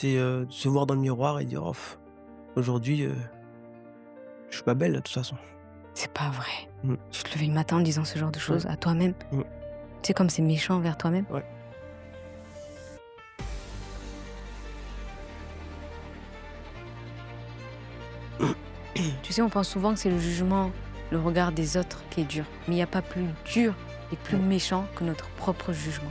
C'est, se voir dans le miroir et dire: «Oh aujourd'hui, je suis pas belle de toute façon». C'est pas vrai. Mmh, Tu te levais le matin en disant ce genre de ouais, choses à toi-même? mmh, Tu sais comme c'est méchant envers toi-même? ouais. Tu sais, on pense souvent que c'est le jugement, le regard des autres qui est dur, mais il y a pas plus dur et plus Ouais. méchant que notre propre jugement.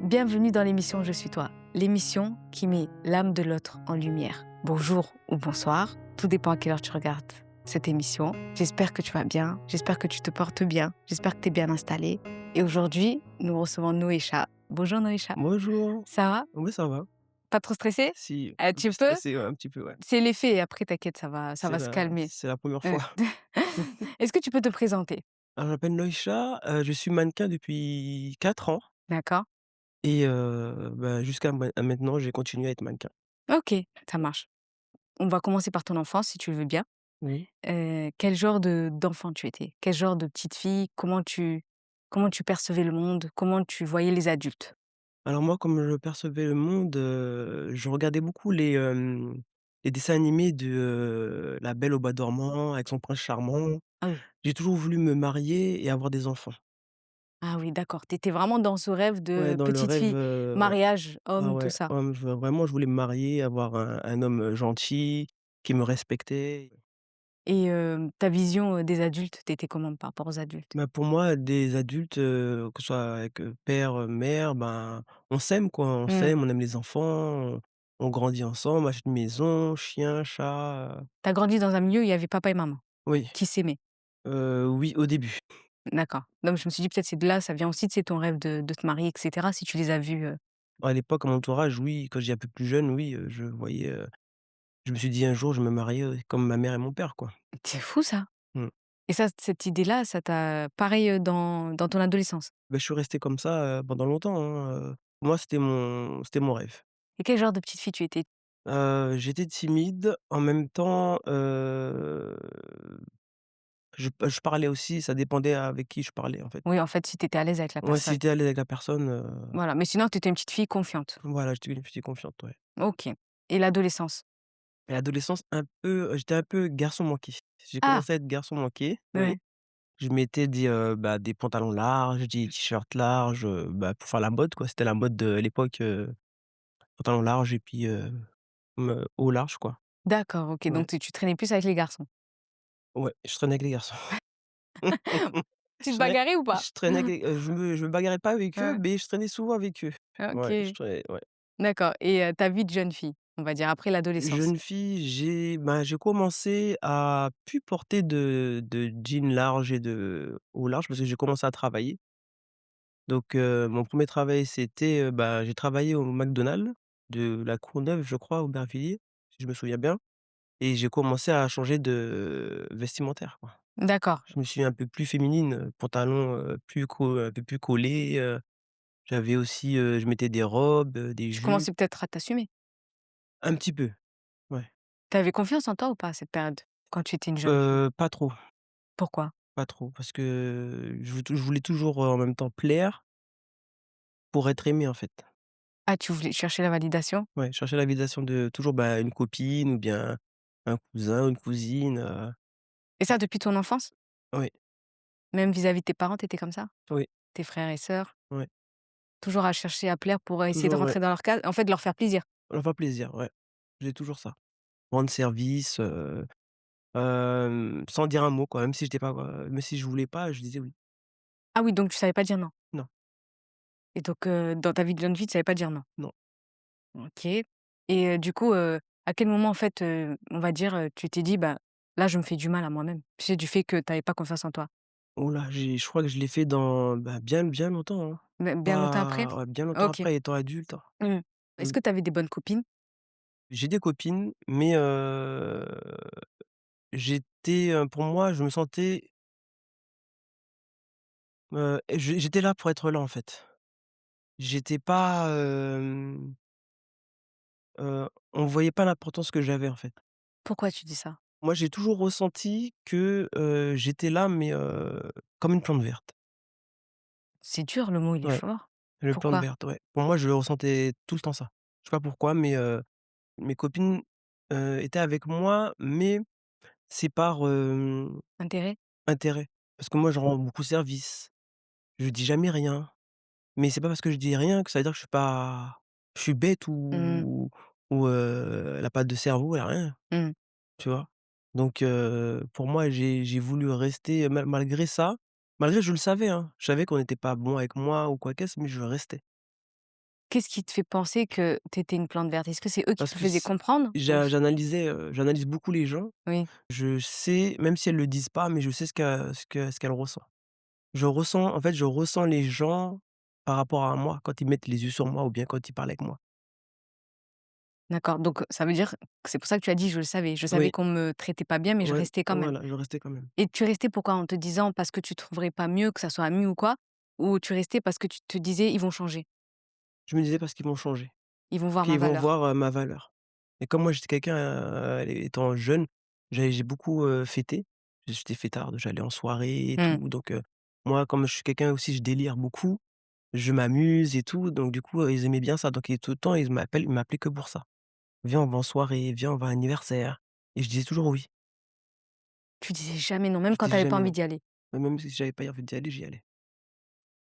Bienvenue dans l'émission Je suis toi, l'émission qui met l'âme de l'autre en lumière. Bonjour ou bonsoir, tout dépend à quelle heure tu regardes cette émission. J'espère que tu vas bien, j'espère que tu te portes bien, j'espère que tu es bien installé. Et aujourd'hui, nous recevons Noécha. Bonjour Noécha. Bonjour. Ça va? Oui, ça va. Pas trop stressé? Si, Un un petit peu peu? stressé, ouais, un petit peu, ouais. C'est l'effet et après t'inquiète, ça va se calmer. C'est la première Ouais. fois. Est-ce que tu peux te présenter? Alors je m'appelle Noisha, je suis mannequin depuis 4 ans D'accord. et bah, jusqu'à maintenant, j'ai continué à être mannequin. OK, ça marche. On va commencer par ton enfance si tu le veux bien. Oui. Quel genre de d'enfant tu étais? Quel genre de petite fille? Comment tu percevais le monde? Comment tu voyais les adultes? Alors moi, comme je percevais le monde, je regardais beaucoup les dessins animés de, La Belle au bois dormant avec son prince charmant. Ah oui. J'ai toujours voulu me marier et avoir des enfants. Ah oui, d'accord. Tu étais vraiment dans ce rêve Ouais, de dans le petite rêve, fille, ouais. mariage, Ah homme, tout ouais, ça. vraiment je voulais me marier, avoir un homme, gentil, qui me respectait. Et ta vision, des adultes, tu étais comment par rapport aux adultes? Bah, pour moi, des adultes, que ce soit avec, père, mère, ben, on s'aime quoi, on Mmh. s'aime, on aime les enfants, on grandit ensemble, on achète une maison, chien, chat, Tu as grandi dans un milieu où il y avait papa et maman oui, qui s'aimaient? oui, au début. D'accord. Non, mais je me suis dit peut-être c'est de là, ça vient aussi, de c'est ton rêve de te marier et cetera, si tu les as vus, À l'époque, à mon entourage, oui, quand j'étais un peu plus jeune, oui, je voyais, je me suis dit: «Un jour, je me marierai, comme ma mère et mon père», quoi. c'est fou ça! Mmh. Et ça, cette idée-là, ça t'a pareil, dans ton adolescence? Bah, je suis resté comme ça, pendant longtemps, hein, moi, c'était mon rêve. Et quel genre de petite fille tu étais? J'étais timide, en même temps, je parlais aussi, ça dépendait avec qui je parlais, en fait. Oui, en fait, si tu étais à l'aise avec la Ouais, si personne. j'étais à l'aise avec la personne, Voilà, mais sinon tu étais une petite fille confiante? voilà, j'étais une fille confiante, ouais. OK. Et l'adolescence? Et l'adolescence, un peu, j'étais un peu garçon manqué. J'ai Ah! commencé à être garçon manqué, oui. Ouais. Je mettais bah, des pantalons larges, des t-shirts larges, bah, pour faire la mode, quoi. C'était la mode de l'époque, pantalons larges et puis, haut large, quoi. D'accord, OK, Ouais, donc tu traînais plus avec les garçons. ouais, je traînais avec les garçons. Tu Je te traînais bagarrais ou pas? je traînais avec je me bagarrais pas avec eux, Ouais. mais je traînais souvent avec eux. Ouais, je OK, traînais ouais. d'accord. Et ta vie de jeune fille, on va dire après l'adolescence? Jeune fille, j'ai commencé à plus porter de jeans larges et de hauts larges parce que j'ai commencé à travailler. Donc mon premier travail, c'était, bah, j'ai travaillé au McDonald's de la Courneuve, je crois, Aubervilliers, si je me souviens bien et j'ai commencé à changer de vestimentaire, quoi. D'accord. Je me suis un peu plus féminine, pantalon, un peu plus collé, j'avais aussi, je mettais des robes, des Tu jupes, commençais peut-être à t'assumer? un petit peu, ouais. Tu avais confiance en toi ou pas à cette période? Quand tu étais une jeune fille? Pas trop, Pourquoi? pas trop parce que je voulais toujours, en même temps plaire pour être aimé, en fait. Ah, tu voulais chercher la validation? Ouais, chercher la validation de toujours, bah, une copine ou bien un cousin, une cousine, Et ça depuis ton enfance? oui, Même vis-à-vis de tes parents, tu étais comme ça? oui, Tes frères et sœurs? ouais, Toujours à chercher à plaire pour essayer de toujours, ouais, rentrer dans leur case, en fait, de leur faire plaisir? leur faire plaisir, ouais. J'ai toujours ça. Rendre service, sans dire un mot, quoi, même si j'étais pas, même si je voulais pas, je disais oui. Ah oui, donc tu savais pas dire non? Non, Et donc dans ta vie de jeune fille, tu savais pas dire non? non. OK. Et du coup, à quel moment en fait, on va dire, tu t'es dit: «Bah, là, je me fais du mal à moi-même»? Tu sais, du fait que tu avais pas confiance en toi? Oh là, je crois que je l'ai fait dans, bah, bien bien longtemps, hein. Bien longtemps après? Pas ouais, bien longtemps OK. après, étant adulte, hein. Mmh. Est-ce Mmh. que tu avais des bonnes copines? J'ai des copines, mais pour moi, je me sentais, j'étais là pour être là, en fait. J'étais pas, on voyait pas l'importance que j'avais, en fait. Pourquoi tu dis ça? Moi, j'ai toujours ressenti que, j'étais là, mais comme une plante verte. C'est dur, le mot, il est Ouais. fort. Le plante Pourquoi? verte, ouais. Pour moi, je ressentais tout le temps ça. Je sais pas pourquoi, mais mes copines, étaient avec moi, mais c'est par, Intérêt? intérêt. Parce que moi, je rends beaucoup service, je dis jamais rien, mais c'est pas parce que je dis rien que ça veut dire que je suis bête Mmh. ou elle a pas de cerveau, elle a rien, Mmh. tu vois? Donc pour moi, j'ai voulu rester malgré ça, malgré je le savais, hein, je savais qu'on n'était pas bon avec moi ou quoi qu'est-ce, mais je restais. Qu'est-ce qui te fait penser que tu étais une plante verte? Est-ce que c'est eux qui Parce te le que faisaient c comprendre ou ch j'analyse beaucoup les gens. oui, Je sais, même si elles le disent pas, mais je sais ce qu'elles ressentent. Je ressens les gens par rapport à moi, quand ils mettent les yeux sur moi ou bien quand ils parlent avec moi. d'accord, donc ça veut dire que c'est pour ça que tu as dit: «Je le savais». Je savais Oui, qu'on me traitait pas bien, mais je ouais, restais quand même. voilà, je restais quand même. Et tu restais pourquoi? En te disant parce que tu trouverais pas mieux que ça soit ami ou quoi? Ou tu restais parce que tu te disais: «Ils vont changer, Je me disais parce qu'ils vont changer, ils vont voir ma qu'ils vont valeur». voir, ma valeur et comme moi j'étais quelqu'un, étant jeune, j'ai beaucoup, fêté. J'étais fêtard, j'allais en soirée et Mmh. tout donc moi comme je suis quelqu'un aussi, je délire beaucoup, je m'amuse et tout donc du coup, ils aimaient bien ça donc tout le temps ils m'appelaient que pour ça. «Viens, on va en soirée, viens, on va à un anniversaire» et je disais toujours oui. Tu disais jamais non, même Je quand tu disais avais pas jamais envie non. d'y aller? Même si j'avais pas envie d'y aller, j'y allais.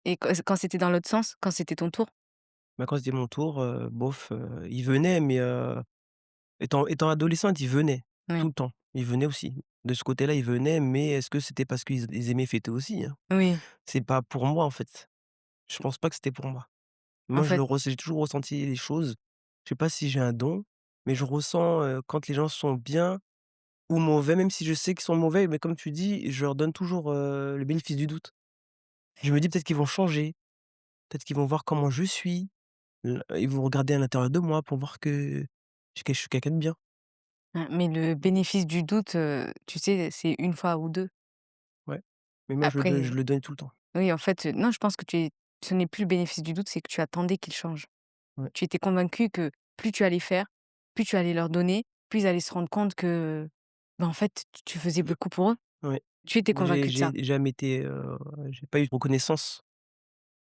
Et quand c'était dans l'autre sens, quand c'était ton tour? Bah, quand c'était mon tour, bof, ils venaient mais étant adolescente, ils venaient tout Oui. le temps. Ils venaient aussi. De ce côté-là, ils venaient mais est-ce que c'était parce qu'ils aimaient fêter aussi, hein? Oui, C'est pas pour moi, en fait. Je pense pas que c'était pour moi. en Moi, fait j'ai toujours ressenti les choses. Je sais pas si j'ai un don, mais je ressens, quand les gens sont bien ou mauvais, même si je sais qu'ils sont mauvais, mais comme tu dis, je leur donne toujours, le bénéfice du doute. Je me dis: «Peut-être qu'ils vont changer, peut-être qu'ils vont voir comment je suis, ils vont regarder à l'intérieur de moi pour voir que je suis quelqu'un de bien». mais le bénéfice du doute, tu sais, c'est une fois ou 2. Ouais, mais moi je Après le donne tout le temps. oui, en fait, non, je pense que ce n'est plus le bénéfice du doute, c'est que tu attendais qu'ils changent. Ouais. Tu étais convaincu que plus tu allais faire, plus tu allais leur donner, plus ils allaient se rendre compte que, bah, en fait, tu faisais beaucoup pour eux. Ouais. Tu étais convaincu de ça? J'ai jamais été, j'ai pas eu de reconnaissance.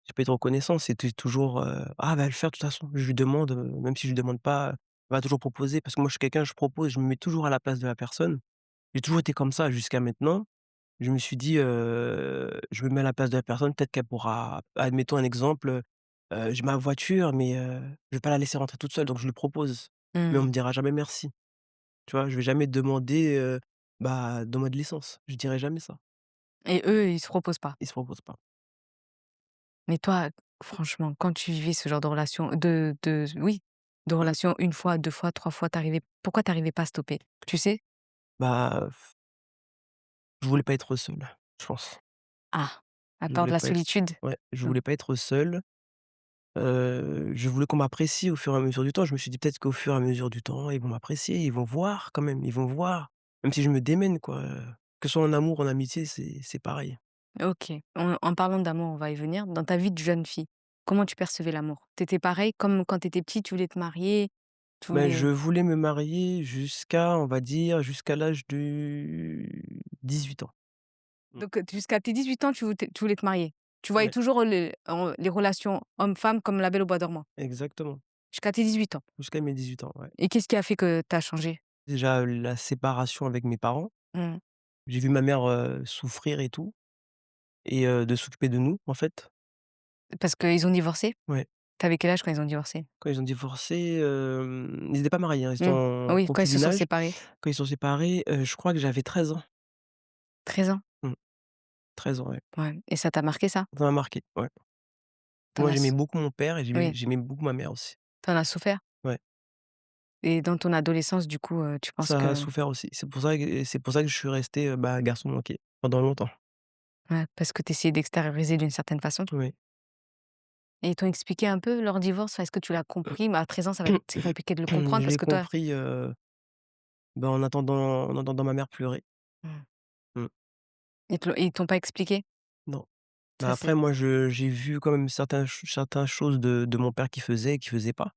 J'ai pas eu de reconnaissance, c'était toujours, «Ah, elle va le faire de toute façon». Je lui demande, même si je lui demande pas, elle va toujours proposer parce que moi je suis quelqu'un, je propose, je me mets toujours à la place de la personne. J'ai toujours été comme ça jusqu'à maintenant. Je me suis dit, «Je me mets à la place de la personne, peut-être qu'elle pourra» admettons un exemple, j'ai ma voiture mais je vais pas la laisser rentrer toute seule donc je lui propose. Mais on Mmh. me dira jamais merci, tu vois? Je vais jamais demander, «Bah, donne-moi de l'essence». Je dirai jamais ça. Et eux, ils se proposent pas. Ils se proposent pas. Mais toi, franchement, quand tu vivais ce genre de relation de oui, de relation une fois, 2 fois, 3 fois, pourquoi tu arrivais pas à stopper? Tu sais? Bah, je voulais pas être seul, je pense. Ah, à Je peur de voulais la pas être solitude? ouais, je Mmh. voulais pas être seul, je voulais qu'on m'apprécie au fur et à mesure du temps. Je me suis dit: «Peut-être qu'au fur et à mesure du temps, ils vont m'apprécier, ils vont voir quand même, ils vont voir». Même si je me démène quoi, que ce soit en amour, en amitié, c'est pareil. OK. En parlant d'amour, on va y venir. Dans ta vie de jeune fille, comment tu percevais l'amour? Tu étais pareil comme quand tu étais petite, tu voulais te marier, tu Ben, je voulais voulais me marier jusqu'à, on va dire, jusqu'à l'âge de 18 ans. Mmh, donc jusqu'à tes 18 ans, tu voulais te marier? Tu voyais ouais, toujours les relations homme-femme comme la Belle au bois dormant? exactement. Jusqu'à tes 18 ans? Jusqu'à mes 18 ans, ouais. Et qu'est-ce qui a fait que tu as changé? Déjà, la séparation avec mes parents. Mmh. J'ai vu ma mère, souffrir et tout et de s'occuper de nous, en fait. Parce qu'ils ont divorcé? Ouais. Tu avais quel âge quand ils ont divorcé? Quand ils ont divorcé, ils étaient pas mariés, hein, ils étaient Mmh. en Oui, quand ils se sont concubinage. séparés? Quand ils sont séparés, je crois que j'avais 13 ans. 13 ans? Mmh, 13 ans, ouais. Ouais, et ça t'a marqué ça? Ça m'a marqué, ouais. Tu en Moi, as j'aimais s beaucoup mon père et oui, j'aimais beaucoup ma mère aussi. tu en as souffert? Ouais, Et dans ton adolescence, du coup, tu penses ça a que souffert aussi. C'est pour ça que je suis resté, bah, garçon manqué pendant longtemps. ouais, parce que tu essayais d'extérioriser d'une certaine façon? Oui. Et ils t'ont expliqué un peu leur divorce? Enfin, est-ce que tu l'as compris? Bah, à 13 ans, ça va être c'est compliqué de le comprendre Je parce l'ai que toi compris, bah, en entendant ma mère pleurer. mmh, Mmh, ils t'ont pas expliqué? non. Bah, Ça après c'est moi, j'ai vu quand même certains choses de mon père qui faisait et qui faisait pas.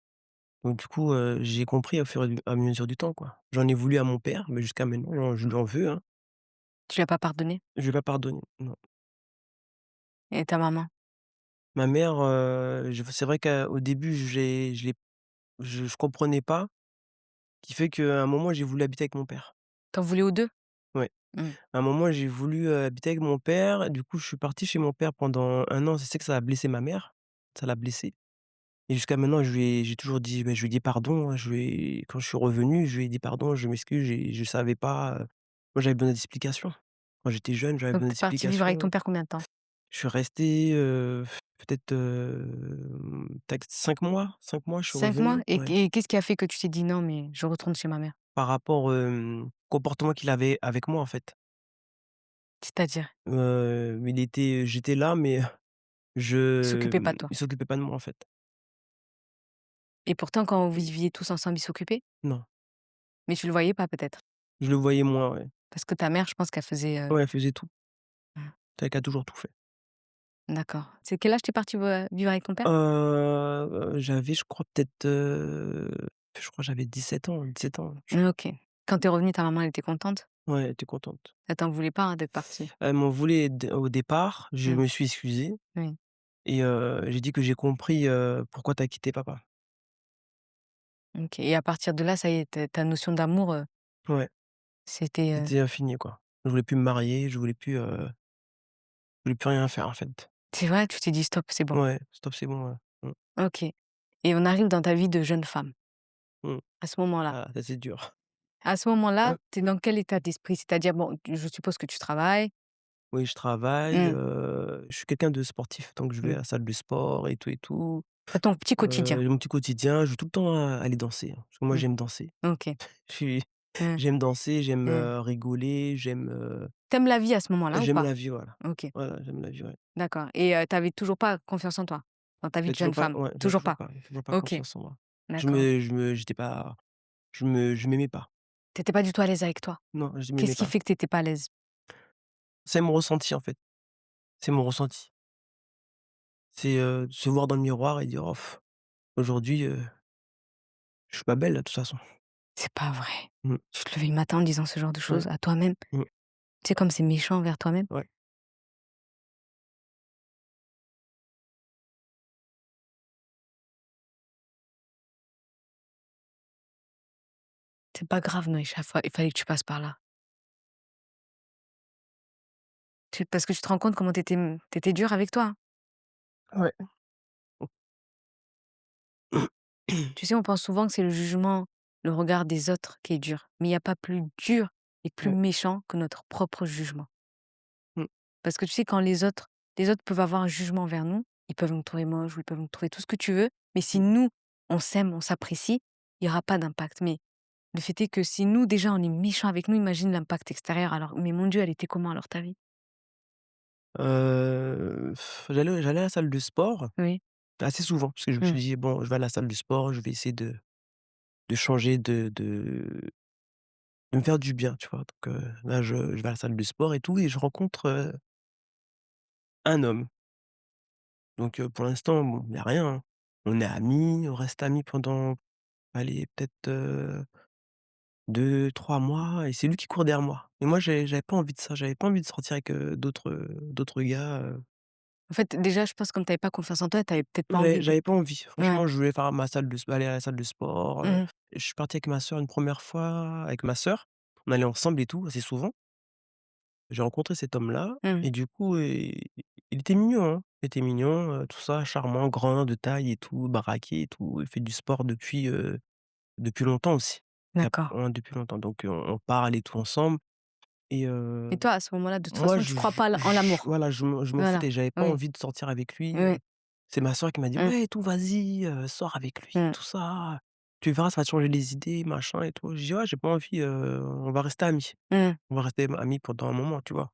Donc du coup, j'ai compris au fur et à mesure du temps, quoi. J'en ai voulu à mon père, mais jusqu'à maintenant, je lui en veux, hein. tu lui as pas pardonné? Je lui ai pas pardonné, non. Et ta maman? Ma mère, je c'est vrai qu'au début, je l'ai je comprenais pas, qui fait qu'à un moment, j'ai voulu habiter avec mon père. Tu voulais aux 2? Ouais. Mmh. À un moment, j'ai voulu, habiter avec mon père. Du coup, je suis parti chez mon père pendant 1 an. Je sais que ça a blessé ma mère, ça l'a blessée et jusqu'à maintenant, j'ai toujours dit, je lui ai dit pardon, hein, je lui ai quand je suis revenu, je lui ai dit: «Pardon, je m'excuse, je savais pas», moi, j'avais besoin d'explications. Quand j'étais jeune, j'avais Donc besoin tu es parti vivre avec ton d'explications. père combien de temps? Je suis resté, peut-être, peut-être 5 mois, 5 mois, je suis 5 mois? revenu, ouais. Et qu'est-ce qui a fait que tu t'es dit: «Non, mais je retourne chez ma mère»? Par rapport, comportement qu'il avait avec moi, en fait. C'est-à-dire? Il était j'étais là, mais Il s'occupait pas de toi? il s'occupait pas de moi, en fait. Et pourtant quand vous viviez tous ensemble, il s'occupait? Non, Mais tu le voyais pas peut-être? je le voyais moins, ouais. Parce que ta mère, je pense qu'elle faisait, Ouais, elle faisait tout. mmh, C'est elle qui a toujours tout fait. d'accord. C'est quel âge tu es parti vivre avec ton père? J'avais je crois peut-être, je crois j'avais 17 ans, 17 ans, je crois. OK. Quand tu es revenu, ta maman, elle était contente? Ouais, elle était contente. Elle t'en voulait pas, hein, d'être parti? Elle m'en voulait au départ, je Mmh, me suis excusé oui. et j'ai dit que j'ai compris, pourquoi tu as quitté papa. OK, et à partir de là, ça y est, ta notion d'amour, Ouais, c'était, c'était infini, quoi. Je voulais plus me marier, je voulais plus rien faire, en fait. c'est vrai? Tu t'es dit: «Stop, c'est bon». Ouais, stop, c'est bon, ouais. OK, et on arrive dans ta vie de jeune femme. Mmh. À ce moment-là Ah, ça c'est dur. à ce moment-là, Hein, tu es dans quel état d'esprit? C'est-à-dire, bon, je suppose que tu travailles? oui, je travaille, Mmh, je suis quelqu'un de sportif, donc je vais mmh. à la salle de sport et tout et tout. Tu ton petit quotidien? Mon petit quotidien, je veux tout le temps aller danser, hein, parce que moi Mmh, j'aime danser. OK. Je suis Mmh, J'aime danser, j'aime, mmh. rigoler, Tu la vie à ce moment-là ou j'aime pas? la vie, voilà. OK, Voilà, j'aime la vie, ouais. d'accord, et tu toujours pas confiance en toi? Dans ta vie J'ai de jeune toujours pas femme? ouais, Toujours pas? toujours pas OK, confiance en moi. d'accord. J'étais pas je m'aimais pas. Tu étais pas du tout à l'aise avec toi? Non, je Qu'est-ce m'aimais qui pas. fait que tu étais pas à l'aise? C'est mon ressenti, en fait. C'est mon ressenti. C'est, se voir dans le miroir et dire: «Oh, aujourd'hui, je suis pas belle, de toute façon». C'est pas vrai. Mmh. Tu te levais le matin en disant ce genre de Ouais. choses à toi-même? Mmh. Tu sais comme c'est méchant envers toi-même? Ouais. C'est pas grave, Noé, chaque fois, il fallait que tu passes par là. Parce que tu te rends compte comment tu étais dur avec toi, hein. Ouais. Tu sais, on pense souvent que c'est le jugement, le regard des autres qui est dur, mais il y a pas plus dur et plus Ouais. méchant que notre propre jugement. Mmh. Parce que tu sais, quand les autres peuvent avoir un jugement envers nous, ils peuvent nous trouver moches ou ils peuvent nous trouver tout ce que tu veux, mais si Mmh. nous, on s'aime, on s'apprécie, il y aura pas d'impact. Mais le fait est que si nous, déjà, on est méchants avec nous, imagine l'impact extérieur alors. Mais mon Dieu, elle était comment alors ta vie? J'allais à la salle de sport Oui. assez souvent parce que je me Mmh. suis dit: «Bon, je vais à la salle de sport, je vais essayer de changer, de me faire du bien», tu vois? Donc là, je vais à la salle de sport et tout et je rencontre, un homme. Donc pour l'instant, bon, il y a rien, hein. On est amis, on reste amis pendant, allez, peut-être, 2-3 mois et c'est lui qui court derrière moi et moi, j'avais pas envie de ça, j'avais pas envie de sortir avec, d'autres gars, En fait, déjà, je pense comme tu avais pas confiance en toi, tu avais peut-être pas envie de j'avais pas envie. ouais. Franchement, je voulais faire ma salle de s aller à la salle de sport, Mmh mh. je suis parti avec ma sœur une première fois, avec ma sœur. On allait ensemble et tout, assez souvent. J'ai rencontré cet homme-là Mmh. et du coup, il était mignon, hein. Il était mignon, tout ça, charmant, grand, de taille et tout, baraqué et tout. Il fait du sport depuis longtemps aussi. Il y a D'accord. ouais, depuis longtemps donc on parle et tout ensemble et Et toi, à ce moment-là, de toute moi façon, tu crois pas en l'amour? voilà, je m'en Voilà. foutais, j'avais pas Oui. envie de sortir avec lui, Oui. c'est ma sœur qui m'a dit: Mmh. «Ouais et tout, vas-y, sors avec lui, Mmh. tout ça, tu verras, ça va te changer les idées, machin et tout». J'ai dit: «Ouais, j'ai pas envie, on va rester amis. Mmh. On va rester amis pendant un moment», tu vois?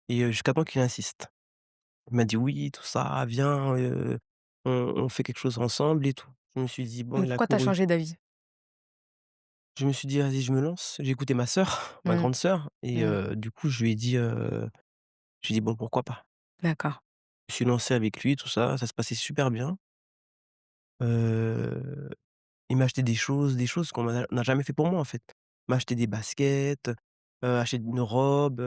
Et jusqu'à temps qu'il insiste. Il m'a dit: «Oui, tout ça, viens, on fait quelque chose ensemble et tout». Je me suis dit: «Bon, Donc il a pourquoi tu as couru». changé d'avis? Je me suis dit: «Vas-y, je me lance». J'ai écouté ma sœur, ma Mmh. grande sœur et Mmh. du coup, je lui ai dit, j'ai dit: «Bon, pourquoi pas?» D'accord. Je me suis lancé avec lui, tout ça, ça se passait super bien. Heu, il m'a acheté des choses qu'on n'a jamais fait pour moi, en fait. Il m'a acheté des baskets, acheté une robe,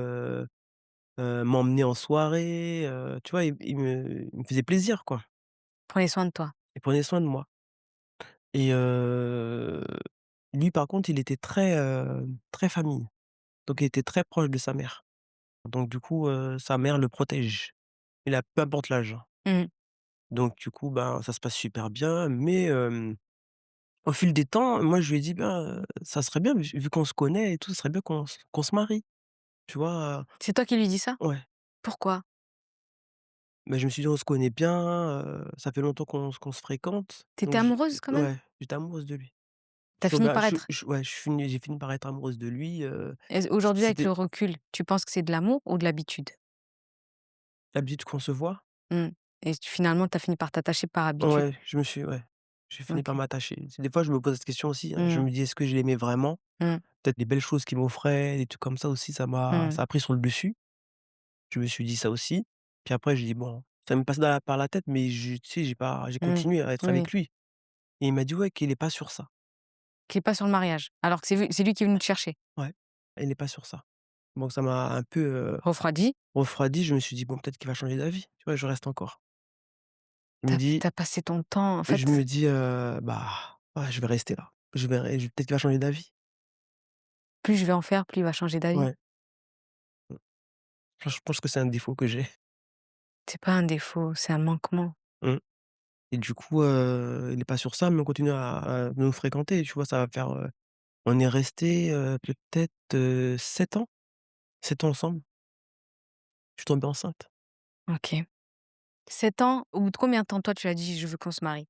m'emmener en soirée, tu vois? Il me faisait plaisir, quoi. Prenez soin de toi. Il prenait soin de moi et lui, par contre, il était très, très famille. Donc il était très proche de sa mère. Donc du coup, sa mère le protège. Il a peu importe l'âge, hein. Mmh. Donc du coup, ben, ça se passe super bien, mais au fil des temps, moi, je lui ai dit: «Ben, ça serait bien, vu qu'on se connaît et tout, ça serait bien qu'on se marie». Tu vois? C'est toi qui lui dis ça? Ouais. Pourquoi? Mais je me suis dit: «On se connaît bien, ça fait longtemps qu'on se fréquente». Tu étais Donc j amoureuse quand même? ouais, j'étais amoureuse de lui. Tu as fini par Je être? je ouais, j'ai fini par être amoureuse de lui, Et aujourd'hui avec c'était le recul, tu penses que c'est de l'amour ou de l'habitude? l'habitude qu'on se voit. Mmh. Et finalement tu as fini par t'attacher par habitude? Ouais, ouais, j'ai fini par OK. m'attacher. C'est des fois, je me pose cette question aussi, hein. Je Mmh. me dis: «Est-ce que je l'aimais vraiment?» Mmh. Peut-être les belles choses qu'il m'offrait, des trucs comme ça aussi, Mmh. ça a pris sur le dessus. Je me suis dit ça aussi. Puis après, j'ai dit: «Bon», ça me passe par la tête, mais tu sais, j'ai Mmh. continué à être Oui, oui. avec lui et il m'a dit: «Ouais, qu'il est pas sur ça». Qui est pas sur le mariage, alors que c'est lui qui est venu te chercher? Ouais, il est pas sur ça. Donc ça m'a un peu, Refroidi? refroidi. Je me suis dit: «Bon, peut-être qu'il va changer d'avis». Tu vois? Je reste encore. Je Tu me as dis tu as passé ton temps en je me fait, dis, «Bah, ouais, je vais rester là. Peut-être qu'il va changer d'avis». plus je vais en faire, plus il va changer d'avis. Ouais, mmh. Je pense que c'est un défaut que j'ai. C'est pas un défaut, c'est un manquement. Mmh. Et du coup, il est pas sur ça, mais on continue à nous fréquenter, tu vois? Ça va faire, on est restés, peut-être, 7 ans, 7 ans ensemble. Je suis tombé enceinte. OK. 7 ans, au bout de combien de temps toi tu as dit: «Je veux qu'on se marie»?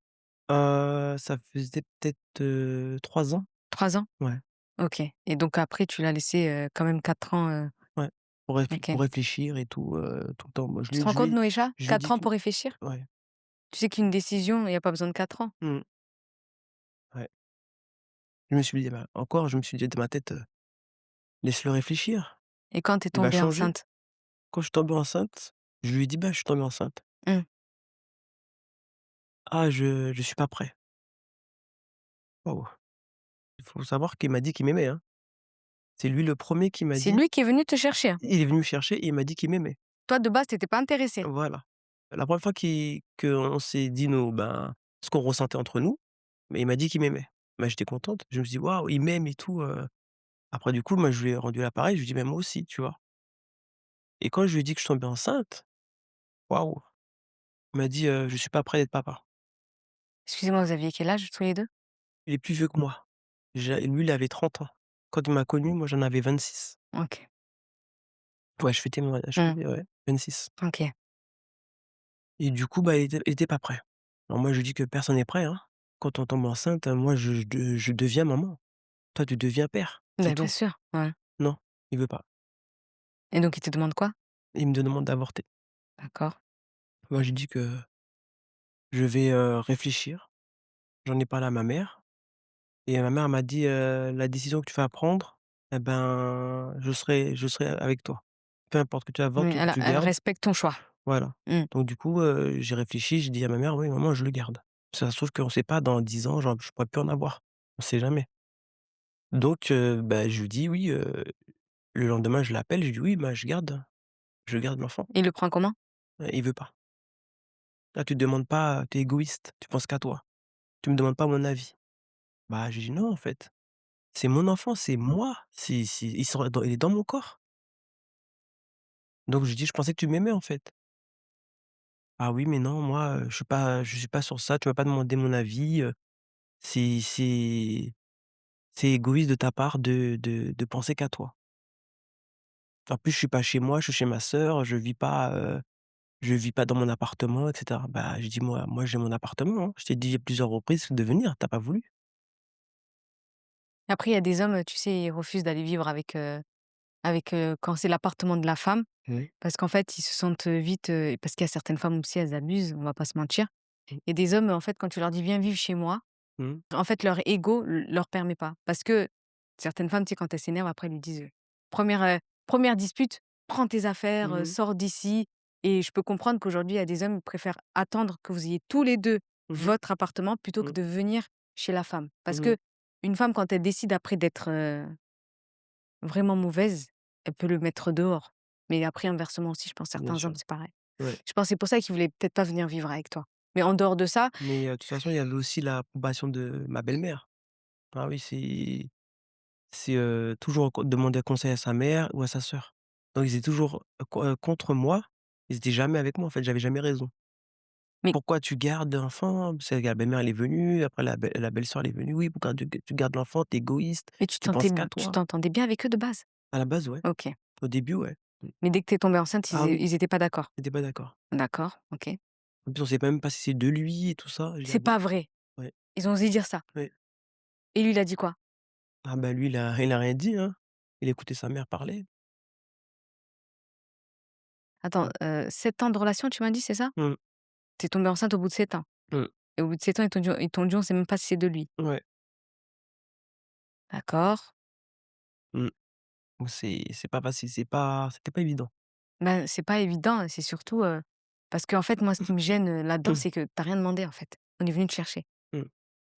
Ça faisait peut-être, 3 ans. 3 ans? Ouais, OK, et donc après tu l'as laissé, quand même 4 ans, ouais, OK. pour réfléchir et tout, tout le temps. Moi, Tu te rends compte Noécha? je lui ai 4 dit ans tout. pour réfléchir? Ouais. Tu sais qu'une décision, il y a pas besoin de 4 ans. Mmh. Ouais. Je me suis dit dans ma tête, «Laisse-le réfléchir, Et quand tu es il va tombée changer». enceinte? Quand je suis tombé enceinte, je lui ai dit: «Bah, je suis tombé enceinte». Mmh. «Ah, je suis pas prêt». Waouh! Il faut savoir qu'il m'a dit qu'il m'aimait, hein. C'est lui le premier qui m'a C'est dit, lui qui est venu te chercher, hein? il est venu me chercher et il m'a dit qu'il m'aimait. Toi de base tu étais pas intéressée? Voilà. La première fois qu'on s'est dit ce qu'on ressentait entre nous, mais il m'a dit qu'il m'aimait. Bah, j'étais contente. Je me suis dit: «Waouh, il m'aime et tout», Après du coup, moi, je lui ai rendu l'appareil, je lui ai dit: «Mais moi aussi», tu vois? Et quand je lui ai dit que je tombais enceinte, waouh! Il m'a dit: «Je suis pas prêt d'être papa». Excusez-moi, vous aviez quel âge tous les 2? Il est plus vieux que moi. Lui, il avait 30 ans. Quand il m'a connu, moi, j'en avais 26. OK. Ouais, je Mmh. fêtais, ouais, 26. OK. Et du coup, bah, il était pas prêt. Alors moi, je lui dis que personne n'est prêt, hein. Quand on tombe enceinte, moi, je deviens maman. Toi, tu deviens père, c'est Bah, bien tout. sûr, ouais. Non, il veut pas. Et donc il te demande quoi? Il me demande d'avorter. D'accord. Moi, je lui dis que je vais, réfléchir. J'en ai parlé à ma mère et ma mère m'a dit: «La décision que tu vas prendre, eh ben, je serai avec toi. Peu importe que tu Oui, avortes ou que elle tu elle gardes». respecte ton choix. Voilà. Mmh. Donc du coup, j'ai réfléchi, j'ai dit à ma mère: «Oui, maman, je le garde. Ça se trouve qu'on sait pas, dans 10 ans, je pourrais plus en avoir. On sait jamais». Donc bah, je lui dis: «Oui», le lendemain, je l'appelle, je lui dis: «Oui, bah, je garde l'enfant». Il le prend comment? Il veut pas. «Là, tu demandes pas, tu es égoïste, tu penses qu'à toi. Tu me demandes pas mon avis». Bah, j'ai dit: «Non, en fait, c'est mon enfant, c'est moi, il est dans mon corps. Donc je lui dis: «Je pensais que tu m'aimais, en fait». «Ah oui, mais non, moi, je suis pas sur ça, tu m'as pas demandé mon avis, c'est c'est c'est égoïste de ta part de penser qu'à toi. En plus, je suis pas chez moi, je suis chez ma sœur, je vis pas dans mon appartement et cetera». Bah, j'ai dit: «Moi, j'ai mon appartement, hein. Je t'ai dit à plusieurs reprises de venir, tu as pas voulu». Après il y a des hommes, tu sais, ils refusent d'aller vivre avec, quand c'est l'appartement de la femme, Oui. parce qu'en fait, ils se sentent, vite, parce qu'il y a certaines femmes aussi, elles abusent, on va pas se mentir. Et des hommes, en fait, quand tu leur dis: «Viens vivre chez moi», Mmh. en fait, leur ego leur permet pas. Parce que certaines femmes, tu sais, quand elles s'énervent, après, elles lui disent, 1re dispute: «Prends tes affaires, Mmh mh. sors d'ici». Et je peux comprendre qu'aujourd'hui, il y a des hommes qui préfèrent attendre que vous ayez tous les 2 Mmh mh. votre appartement plutôt que Mmh. de venir chez la femme. Parce Mmh. que une femme, quand elle décide après d'être, vraiment mauvaise, elle peut le mettre dehors. Mais après inversement aussi, je pense bien certains hommes, sûr. c'est pareil. Ouais. Je pense c'est pour ça qu'ils voulaient peut-être pas venir vivre avec toi. Mais en dehors de ça, Mais, de toute façon, il y avait aussi l'approbation de ma belle-mère. Ah oui, toujours demander conseil à sa mère ou à sa sœur. Donc ils étaient toujours, contre moi. Ils étaient jamais avec moi, en fait, j'avais jamais raison. mais «Pourquoi tu gardes l'enfant?» Parce que la belle-mère, elle est venue, après la belle-sœur, elle est venue: «Oui, pourquoi tu gardes l'enfant? Tu es égoïste, mais tu penses qu'à tu toi». t'entendais bien avec eux de base? À la base, ouais. OK. Au début, ouais. Mmh. Mais dès que tu es tombée enceinte, Ah oui, ils étaient pas d'accord? ils étaient pas d'accord. D'accord, OK. En plus, on sait même pas si c'est de lui et tout ça. J'ai dit: «Ah C'est bon?» pas vrai? Ouais, Ils ont osé dire ça? ouais. Et lui, il a dit quoi? Ah bah, lui, il a rien dit, hein. Il écoutait sa mère parler. Attends, Ouais. 7 ans de relation, tu m'as dit, c'est ça? Mmh, Tu es tombée enceinte au bout de 7 ans? mmh, Et au bout de 7 ans, ils t'ont dit: «On sait même pas si c'est de lui». ouais, D'accord. mmh. Donc c'est pas facile, c'était pas évident. Ben, c'est pas évident, c'est surtout, parce qu'en fait, moi, ce qui me gêne, là-dedans, c'est que tu as rien demandé, en fait. On est venu te chercher. Mmh,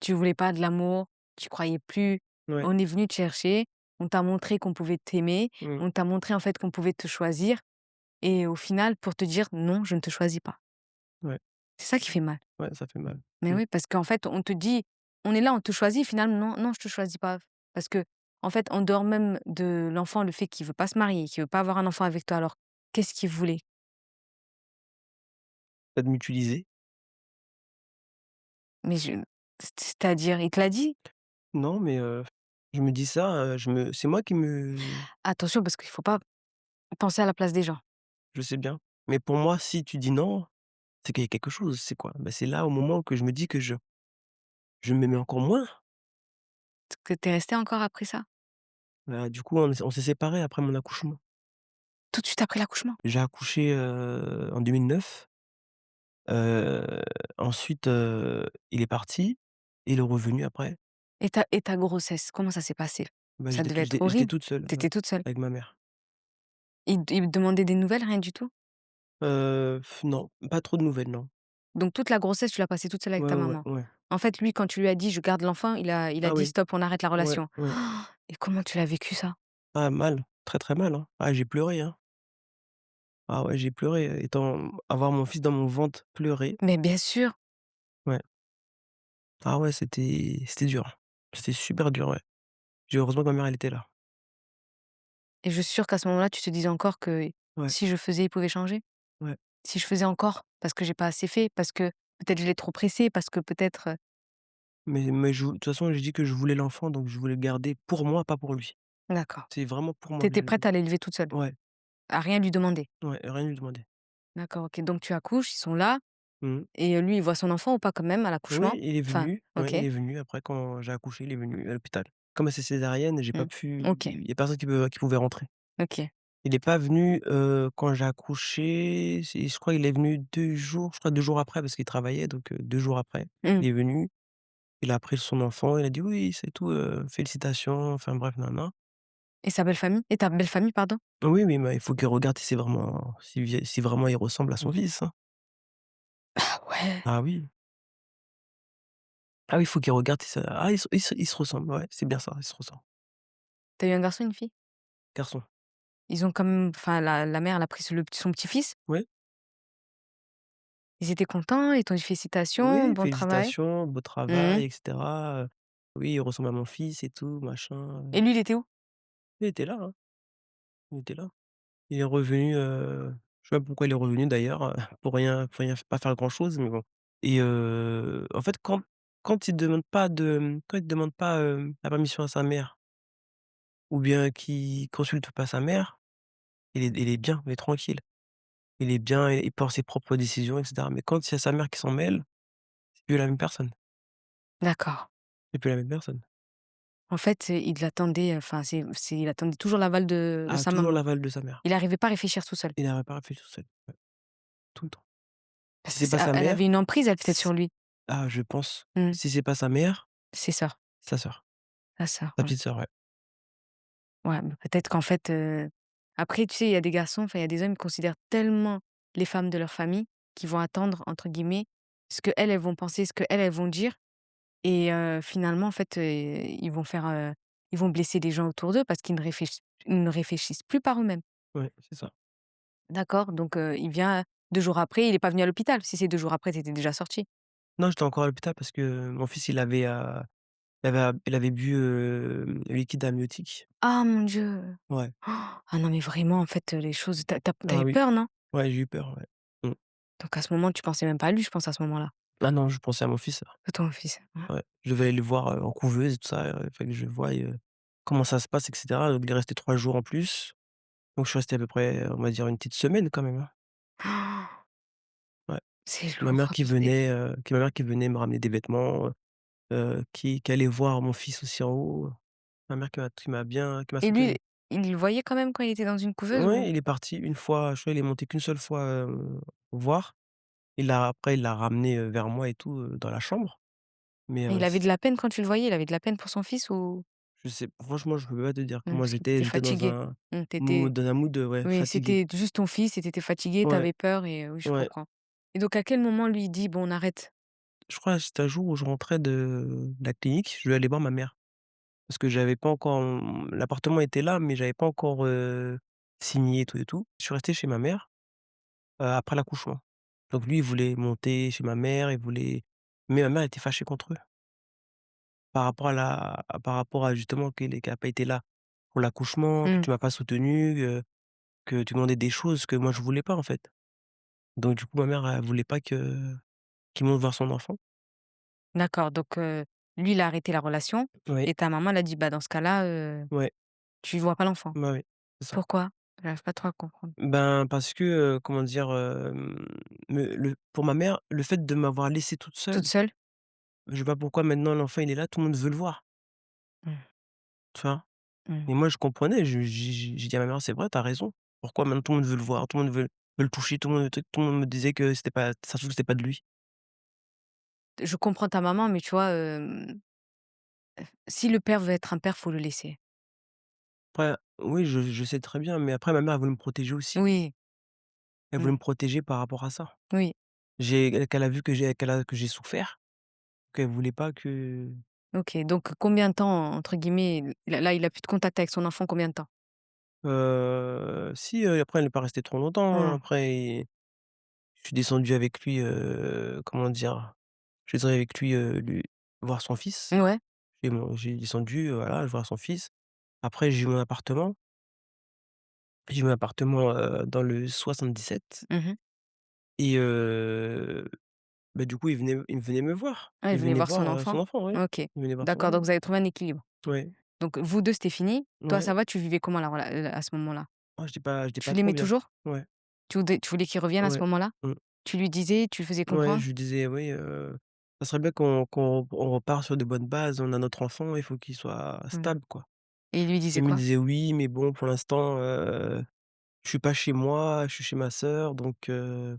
Tu voulais pas de l'amour, tu croyais plus. ouais, On est venu te chercher, on t'a montré qu'on pouvait t'aimer, mmh, on t'a montré, en fait, qu'on pouvait te choisir et au final, pour te dire: «Non, je ne te choisis pas». ouais, C'est ça qui fait mal. ouais, ça fait mal. Mais Mmh. oui, parce qu'en fait, on te dit: «On est là, on te choisit», finalement, non, non, je te choisis pas. Parce que en fait, en dehors même de l'enfant, le fait qu'il veut pas se marier, qu'il veut pas avoir un enfant avec toi, alors qu'est-ce qu'il voulait? Pas de mutualiser. Mais c'est-à-dire, il te l'a dit? Non, mais, je me dis ça, c'est moi qui me Attention parce qu'il faut pas penser à la place des gens. je sais bien. Mais pour moi, si tu dis non, c'est qu'il y a quelque chose. C'est quoi? Bah, c'est là, au moment que je me dis que je m'aimais encore moins. Que tu es resté encore après ça? Bah, du coup, on s'est séparés après mon accouchement. Tout de suite après l'accouchement? J'ai accouché, en 2009. Heu, Ensuite, il est parti et il est revenu après. Et ta grossesse, comment ça s'est passé? Bah, Ça devait être j'étais horrible. toute seule, Tu ouais, étais toute seule. avec ma mère. Il demandait des nouvelles, rien du tout? Non, pas trop de nouvelles, non. Donc toute la grossesse, tu l'as passée toute seule avec Ouais, ta ouais, ouais, maman? ouais. En fait, lui, quand tu lui as dit: «Je garde l'enfant», il a Ah dit: oui, «Stop, on arrête la ouais, relation». ouais. Et comment tu l'as vécu ça? Ah mal, très, très mal, hein. Ah j'ai pleuré, hein. Ah ouais, j'ai pleuré, avoir mon fils dans mon ventre, pleurer. Mais bien sûr, Ouais. Ah ouais, c'était dur. C'était super dur, ouais. Heureusement que ma mère, elle était là. et je suis sûre qu'à ce moment-là, tu te disais encore que Ouais, si je faisais, il pouvait changer? ouais. Si je faisais encore, parce que j'ai pas assez fait, parce que peut-être je l'ai trop pressé, parce que peut-être, Mais de toute façon, j'ai dit que je voulais l'enfant, donc je voulais le garder pour moi, pas pour lui. d'accord. C'est vraiment pour moi Tu que je étais le prête à l'élever toute seule? ouais, À rien lui demander? ouais, rien lui demander. D'accord, OK. Donc tu accouches, ils sont là Mmh. et lui, il voit son enfant ou pas quand même à Oui, l'accouchement? il est Enfin, venu, ouais, OK. il est venu après quand j'ai accouché, il est venu à l'hôpital. Comme c'est césarienne, j'ai pas Mmh. pu OK, il y a personne qui pouvait rentrer. OK. Il est pas venu, quand j'ai accouché, je crois il est venu 2 jours, je crois 2 jours après parce qu'il travaillait donc 2 jours après. Mmh. Il est venu, il a pris son enfant, il a dit: «Oui, c'est tout, félicitations», enfin bref, nin nin. Et sa belle famille? Et ta belle famille, pardon? Oui, oui, mais il faut qu'il regarde si vraiment il ressemble à son fils, hein. Ah ouais! Ah oui. Ah oui, il faut qu'il regarde si ça ah ils se ressemblent, ouais, c'est bien ça, ils se ressemblent. Tu as eu un garçon, une fille? Garçon. Ils ont quand même enfin la mère, elle a pris son petit-fils? Oui, Ils étaient contents? Ils t'ont dit: «Félicitations, oui, bon travail»? félicitations, beau Mmh. travail et cetera, oui, il ressemble à mon fils et tout, machin, Et lui, il était où? il était là, hein, il était là. Il est revenu, je sais pas pourquoi il est revenu d'ailleurs, pour rien pas faire grand chose, mais bon et en fait, quand il demande pas, la permission à sa mère ou bien qu'il consulte pas sa mère, il est bien, il est tranquille. Il est bien, il prend ses propres décisions et cetera. Mais quand il y a sa mère qui s'en mêle, c'est plus la même personne. D'accord. C'est plus la même personne. En fait, il l'attendait, enfin, il attendait toujours l'aval de Ah, sa toujours maman. l'aval de sa mère. Il arrivait pas à réfléchir tout seul. Il n'arrive pas à réfléchir tout seul. Ouais, tout le temps. Si Parce que c'est pas sa elle mère, avait une emprise, elle, peut-être c sur lui. je pense. Mmh. Si c'est pas sa mère, Ses sœurs, sa sœur, sa sœur, sa ouais. petite sœur, ouais. Ouais, bah, peut-être qu'en fait, après, tu sais, il y a des garçons, enfin, il y a des hommes qui considèrent tellement les femmes de leur famille qu'ils vont attendre, entre guillemets, ce qu'elles, elles vont penser, ce qu'elles, elles vont dire et finalement, en fait, ils vont blesser les gens autour d'eux parce qu'ils ne réfléchissent plus par eux-mêmes. Ouais, c'est ça. D'accord, donc il vient 2 jours après, il est pas venu à l'hôpital? Si c'est 2 jours après, tu étais déjà sortie? Non, j'étais encore à l'hôpital parce que mon fils, il avait bu, le liquide amniotique. Ah mon Dieu! Ouais. Ah non, mais vraiment, en fait, les choses tu Ah eu oui. peur, non? Ouais, j'ai eu peur, ouais. Mmh. Donc à ce moment, tu pensais même pas à lui, je pense, à ce moment-là? Ah non, je pensais à mon fils, À ton fils? Ouais. ouais. Je devais aller le voir, en couveuse et tout ça, il fallait que je voie, comment ça se passe et cetera. Donc il est resté 3 jours en plus. Donc je suis resté à peu près, on va dire une petite semaine quand même, hein. Ouais. C'est Ma mère lourd, qui venait me ramener des vêtements, qui allait voir mon fils aussi en haut. Ma mère qui m'a et lui, soutenu. il le voyait quand même quand il était dans une couveuse Ouais, ou? il est parti une fois, je crois il est monté qu'une seule fois, voir. Il l'a ramené, vers moi et tout, dans la chambre. Mais, Et il avait de c la peine quand tu le voyais? Il avait de la peine pour son fils ou? je sais franchement, je peux pas te dire comment Parce qu'il j'étais. était J'étais dans fatigué. un Tu mood, ouais, Oui, fatigué. c'était juste ton fils et tu étais fatiguée, tu Ouais, avais peur et oui, je ouais. comprends. Et donc à quel moment lui, il dit: «Bon, on arrête»? Je crois que c'était un jour où je rentrais de la clinique, je devais aller voir ma mère. Parce que j'avais pas encore, l'appartement était là, mais j'avais pas encore, signé et tout et tout. Je suis resté chez ma mère, après l'accouchement. Donc lui, il voulait monter chez ma mère, mais ma mère était fâchée contre eux par rapport à justement qu'elle a pas été là pour l'accouchement, que Mmh, tu m'as pas soutenu, que tu demandais des choses que moi je voulais pas, en fait. Donc du coup, ma mère, elle voulait pas qu'il monte voir son enfant. d'accord, donc lui, il a arrêté la relation Ouais, et ta maman, elle a dit: «Bah, dans ce cas-là, ouais, tu vois pas l'enfant». bah, oui, c'est ça. Pourquoi? J'arrive pas trop à comprendre. Ben, parce que, comment dire? Pour ma mère, le fait de m'avoir laissé toute Toute seule, seule? je sais pas pourquoi maintenant l'enfant il est là, tout le monde veut le voir, Mmh, tu vois? mmh. Et moi je comprenais, je j'ai dit à ma mère: «C'est vrai, tu as raison. Pourquoi maintenant tout le monde veut le voir, tout le monde veut le toucher, tout le monde me disait que c'était pas ça se trouve c'était pas de lui». Je comprends ta maman, mais tu vois, si le père veut être un père, faut le laisser. Après oui, je sais très bien, mais après ma mère elle voulait me protéger aussi. Oui, Elle voulait mmh, me protéger par rapport à ça. oui, Qu'elle a vu que j'ai souffert, qu'elle voulait pas que, OK. Donc combien de temps, entre guillemets, il a plus de contact avec son enfant, combien de temps? si, après elle est pas restée trop longtemps, hein. Mmh. Après je suis descendu avec lui, comment dire? Je suis descendu avec lui, voir son fils. Ouais. J'ai descendu, voilà, voir son fils. Après j'ai eu mon appartement. J'ai eu mon appartement, dans le 77. Mmh. Et bah, du coup, il venait me voir. Ah, il Il venait venait voir son voir, enfant? son enfant, ouais. OK. Il venait voir son D'accord, enfant. donc vous avez trouvé un équilibre. Ouais, Donc vous 2 c'était fini. Toi, ouais. ça va, tu vivais comment à ce moment-là? Ah, j'étais Tu pas trop l'aimais bien. toujours? Ouais, Tu voulais qu'il revienne à ce ouais. moment-là? Mmh. Tu lui disais, tu lui faisais Ouais, comprendre? je lui disais: «Oui, ça serait bien qu'on repart sur de bonnes bases. On a notre enfant, il faut qu'il soit Mmh. stable, quoi». Et il lui Il disait me quoi? disait: «Oui, mais bon, pour l'instant, je suis pas chez moi, je suis chez ma sœur, donc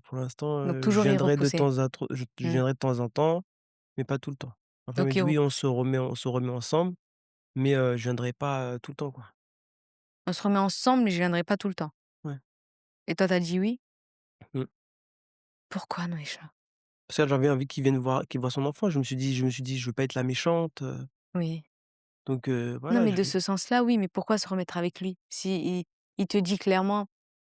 pour l'instant, Donc je toujours il viendrai de repoussait? temps à tro je Mmh. viendrai de temps en temps, mais pas tout le temps». Après il m'a Donc dit: il «Oui, repousse. on se remet ensemble, mais je viendrai pas, tout le temps, quoi». On se remet ensemble, mais je viendrai pas tout le temps. Ouais. Et toi, tu as dit oui? Mmh. Pourquoi Noëcha? Parce que j'avais envie qu'il voie son enfant. Je me suis dit: «Je veux pas être la méchante», Oui. donc Non, voilà, mais je de ce sens-là, oui, mais pourquoi se remettre avec lui? Si il te dit clairement,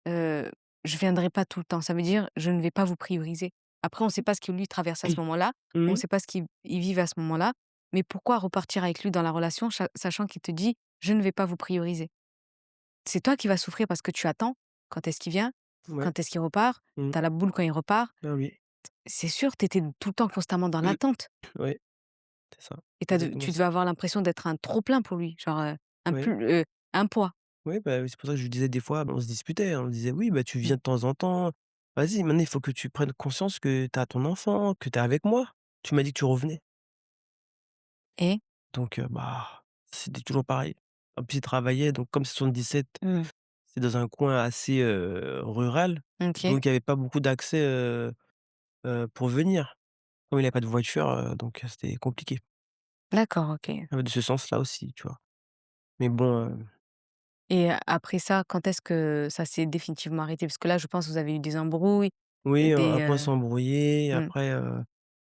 heu: «Je viendrai pas tout le temps», ça veut dire: «Je ne vais pas vous prioriser». Après, on ne sait pas ce que lui traverse à ce moment-là, on ne mmh sait pas ce qu'il vive à ce moment-là, mais pourquoi repartir avec lui dans la relation sachant qu'il te dit: «Je ne vais pas vous prioriser»? C'est toi qui vas souffrir parce que tu attends. Quand est-ce qu'il vient? ouais, Quand est-ce qu'il repart? mmh, Tu as la boule quand il repart. ah oui, C'est sûr, tu étais tout le temps constamment dans l'attente ouais, c'est ça, et exactement tu ça. devais avoir l'impression d'être un trop plein pour lui, genre, Ouais, un poids. ouais, bah, oui, c'est pour ça que je lui disais des fois, bah, on se disputait, hein, on disait: «Oui, bah, tu Mmh. viens de temps en temps. Vas-y, maintenant il faut que tu prennes conscience que tu as ton enfant, que tu es avec moi. Tu m'as dit que tu revenais». Et? Donc bah, c'était toujours pareil. En plus il travaillait, donc comme c'est 77, Mmh. c'est dans un coin assez, rural, OK. donc il y avait pas beaucoup d'accès, pour venir. Comme il avait pas de voiture, donc c'était compliqué. D'accord, OK. De ce sens-là aussi, tu vois? Mais bon, Et après ça, quand est-ce que ça s'est définitivement arrêté? Parce que là, je pense que vous avez eu des embrouilles, oui, des, après on s'est embrouillé, mmh après,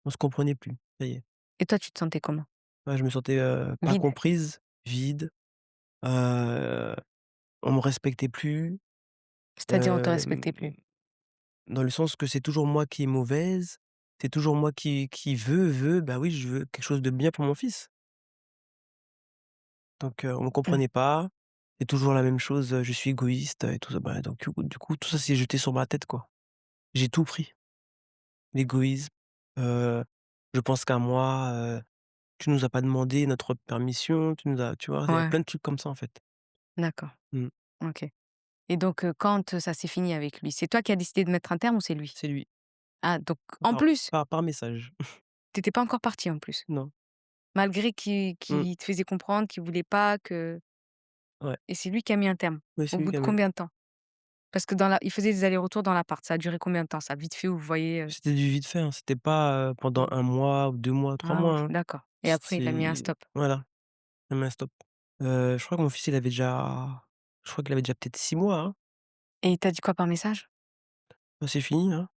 on se comprenait plus, ça y est. et toi, tu te sentais comment? Ouais, je me sentais, pas Vide? comprise, vide, heu, on me respectait plus, C'est-à-dire on te hem, respectait plus? dans le sens que c'est toujours moi qui est mauvaise, c'est toujours moi qui veut, bah oui, je veux quelque chose de bien pour mon fils. Donc on me Mmh. comprenait pas, c'est toujours la même chose, je suis égoïste et tout ça. Bah, donc du coup, tout ça s'est jeté sur ma tête, quoi. J'ai tout pris. L'égoïsme, heu, je pense qu'à moi, tu nous as pas demandé notre permission, tu vois? Il y a Ouais, plein de trucs comme ça, en fait. d'accord. Mmh, OK. Et donc quand, ça s'est fini avec lui, c'est toi qui as décidé de mettre un terme ou c'est lui? c'est lui. Ah donc en Par plus, par message. tu étais pas encore partie en plus? Non. Malgré Mmh, qu'il te faisait comprendre qu'il voulait pas que ouais. et c'est lui qui a mis un terme? Oui, Au c'est lui bout qui de a mis combien de temps? Parce que dans la il faisait des allers-retours dans l'appart, ça a duré combien de temps ça? Vite fait où vous voyez, c'était du vite fait, hein, c'était pas, pendant un mois ou 2 mois, 3 ah oui, mois, hein. d'accord et après il a mis un C'est stop. voilà, il a mis un stop. Je crois que mon fils, je crois qu'il avait déjà peut-être 6 mois, hein. Et il t'a dit quoi par message? Bah, c'est fini, hein.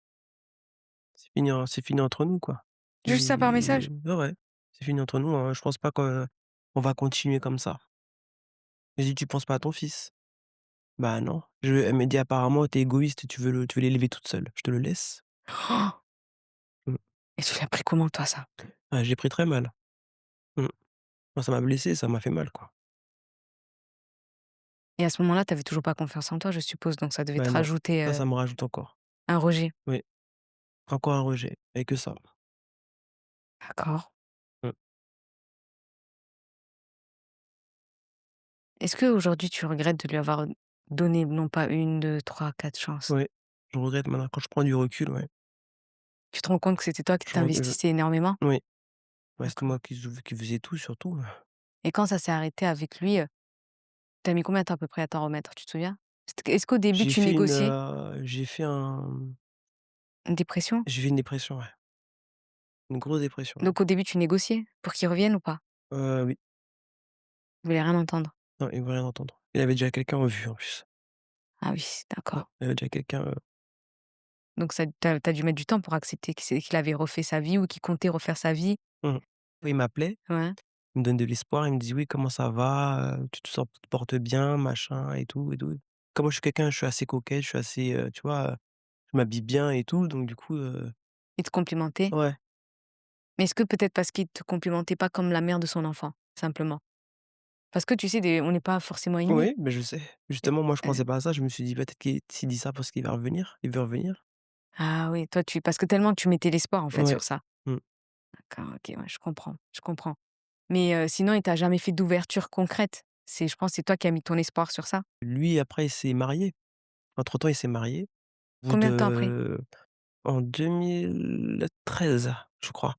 C'est fini entre nous, quoi. Juste ça par message? Ouais, ouais, c'est fini entre nous, hein. Je pense pas qu'on va continuer comme ça. J'ai dit: «Tu penses pas à ton fils?» «Bah non». Elle m'a dit: «Apparemment, tu es égoïste, tu veux l'élever toute seule». Je te le laisse. Mmh. Et tu l'as pris comment toi ça? Ah, j'ai pris très mal. Mmh. Moi, ça m'a blessé, ça m'a fait mal, quoi. Et à ce moment-là, tu avais toujours pas confiance en toi, je suppose, donc ça devait Bah te non, rajouter, ça me rajoute encore. un rejet? Oui, encore un rejet et que ça. D'accord. Mmh. Est-ce qu'aujourd'hui tu regrettes de lui avoir donné non pas une, 2, 3, 4 chances? Ouais, je regrette maintenant quand je prends du recul, ouais. Tu te rends compte que c'était toi qui Je reg je t'investissais énormément? Oui, ouais, c'était D'accord. moi qui faisais tout surtout. Et quand ça s'est arrêté avec lui, tu mis combien de temps à peu près à t'en remettre, tu te souviens? Est-ce qu'au début tu négociais? Une dépression? J'ai fait une dépression, ouais, une grosse dépression, ouais. Donc au début tu négociais pour qu'il revienne ou pas? Oui, Il voulait rien entendre? non, il veut rien entendre. Il avait déjà quelqu'un en vue en plus. Ah oui, Ouais, d'accord. il avait déjà quelqu'un, Donc ça tu as dû mettre du temps pour accepter qu'il avait refait sa vie ou qu'il comptait refaire sa vie? mmh. Il m'appelait, Ouais. il me donne de l'espoir, il me dit: «Oui, comment ça va? Tu te portes bien?» machin et tout. Comme moi je suis assez coquette, je suis assez, tu vois, je m'habille bien et tout, donc du coup, Il te complimentait? ouais. Mais est-ce que peut-être parce qu'il te complimentait pas comme la mère de son enfant, simplement? Parce que tu sais des on n'est pas forcément inné. Oui, mais je sais. Et Justement, moi, je heu, pensais pas à ça. Je me suis dit: «Peut-être qu'il s'il dit ça parce qu'il va revenir, il veut revenir». ah oui, toi tu parce que tellement tu mettais l'espoir en fait Ouais. sur ça. Mmh. D'accord, OK, ouais, je comprends. Mais sinon il t'a jamais fait d'ouverture concrète? Je pense c'est toi qui as mis ton espoir sur ça? Lui, après, il s'est marié. Entre-temps, il s'est marié. Au bout Combien de temps après? de En 2013, je crois.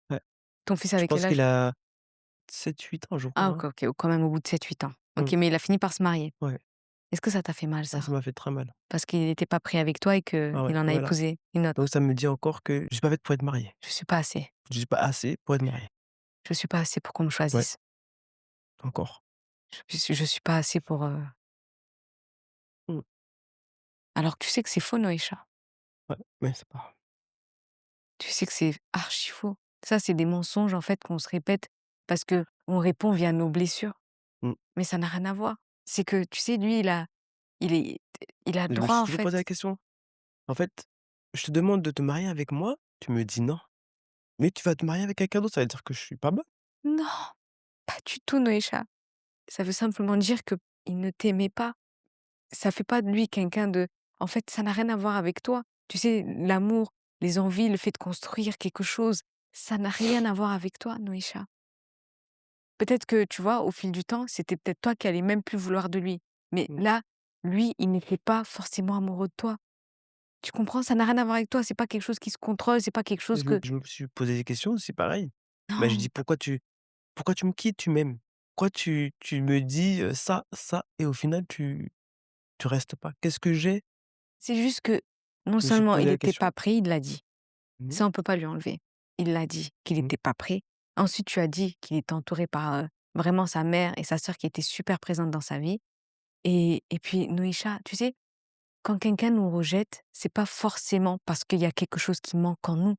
Ouais. Ton fils Je avait quel pense qu'il âge? a 7, 8 ans, je Ah crois, OK, hein. OK, quand même au bout de 7, 8 ans. OK, Mmh. mais il a fini par se marier. Ouais. Est-ce que ça t'a fait mal Ah, ça ça? m'a fait très mal. Parce qu'il était pas pris avec toi et Ah ouais, qu'il en a voilà. épousé une Donc autre? ça me dit encore que je suis pas faite pour être mariée. Je suis pas assez. Je suis pas assez pour être mariée. Je suis pas assez pour qu'on me Ouais, choisisse. encore. Je suis pas assez pour, Mmh. alors que tu sais que c'est faux Noécha. Ouais, mais c'est pas Tu sais que c'est archi faux. Ça, c'est des mensonges, en fait, qu'on se répète parce que on répond via nos blessures, mmh. mais ça n'a rien à voir. C'est que, tu sais, lui, il est il a le Je me droit, suis en toujours posé la fait. question. En fait, je te demande de te marier avec moi, tu me dis: «Non». Mais tu vas te marier avec quelqu'un d'autre, ça veut dire que je suis pas bonne? Non, pas du tout Noécha. Ça veut simplement dire que il ne t'aimait pas. Ça fait pas de lui quelqu'un de en fait, ça n'a rien à voir avec toi. Tu sais, l'amour, les envies, le fait de construire quelque chose, ça n'a rien à voir avec toi, Noécha. Peut-être que, tu vois, au fil du temps, c'était peut-être toi qui allais même plus vouloir de lui. Mais Mmh. là, lui, il n'était pas forcément amoureux de toi. Tu comprends? Ça n'a rien à voir avec toi. C'est pas quelque chose qui se contrôle, c'est pas quelque chose que Je me suis posé des questions aussi pareil. Bah, je non, dis: «Pourquoi tu me quittes? Tu m'aimes. Pourquoi tu me dis, ça et au final tu restes pas? Qu'est-ce que j'ai?» c'est juste que non Je me suis seulement il posé la était question. pas prêt, il l'a dit. Mmh mh. Ça, on peut pas lui enlever. Il l'a dit qu'il Mmh. était pas prêt. Ensuite, tu as dit qu'il était entouré par, vraiment sa mère et sa sœur qui étaient super présentes dans sa vie et puis Noïcha, tu sais, quand quelqu'un nous rejette, c'est pas forcément parce qu'il y a quelque chose qui manque en nous.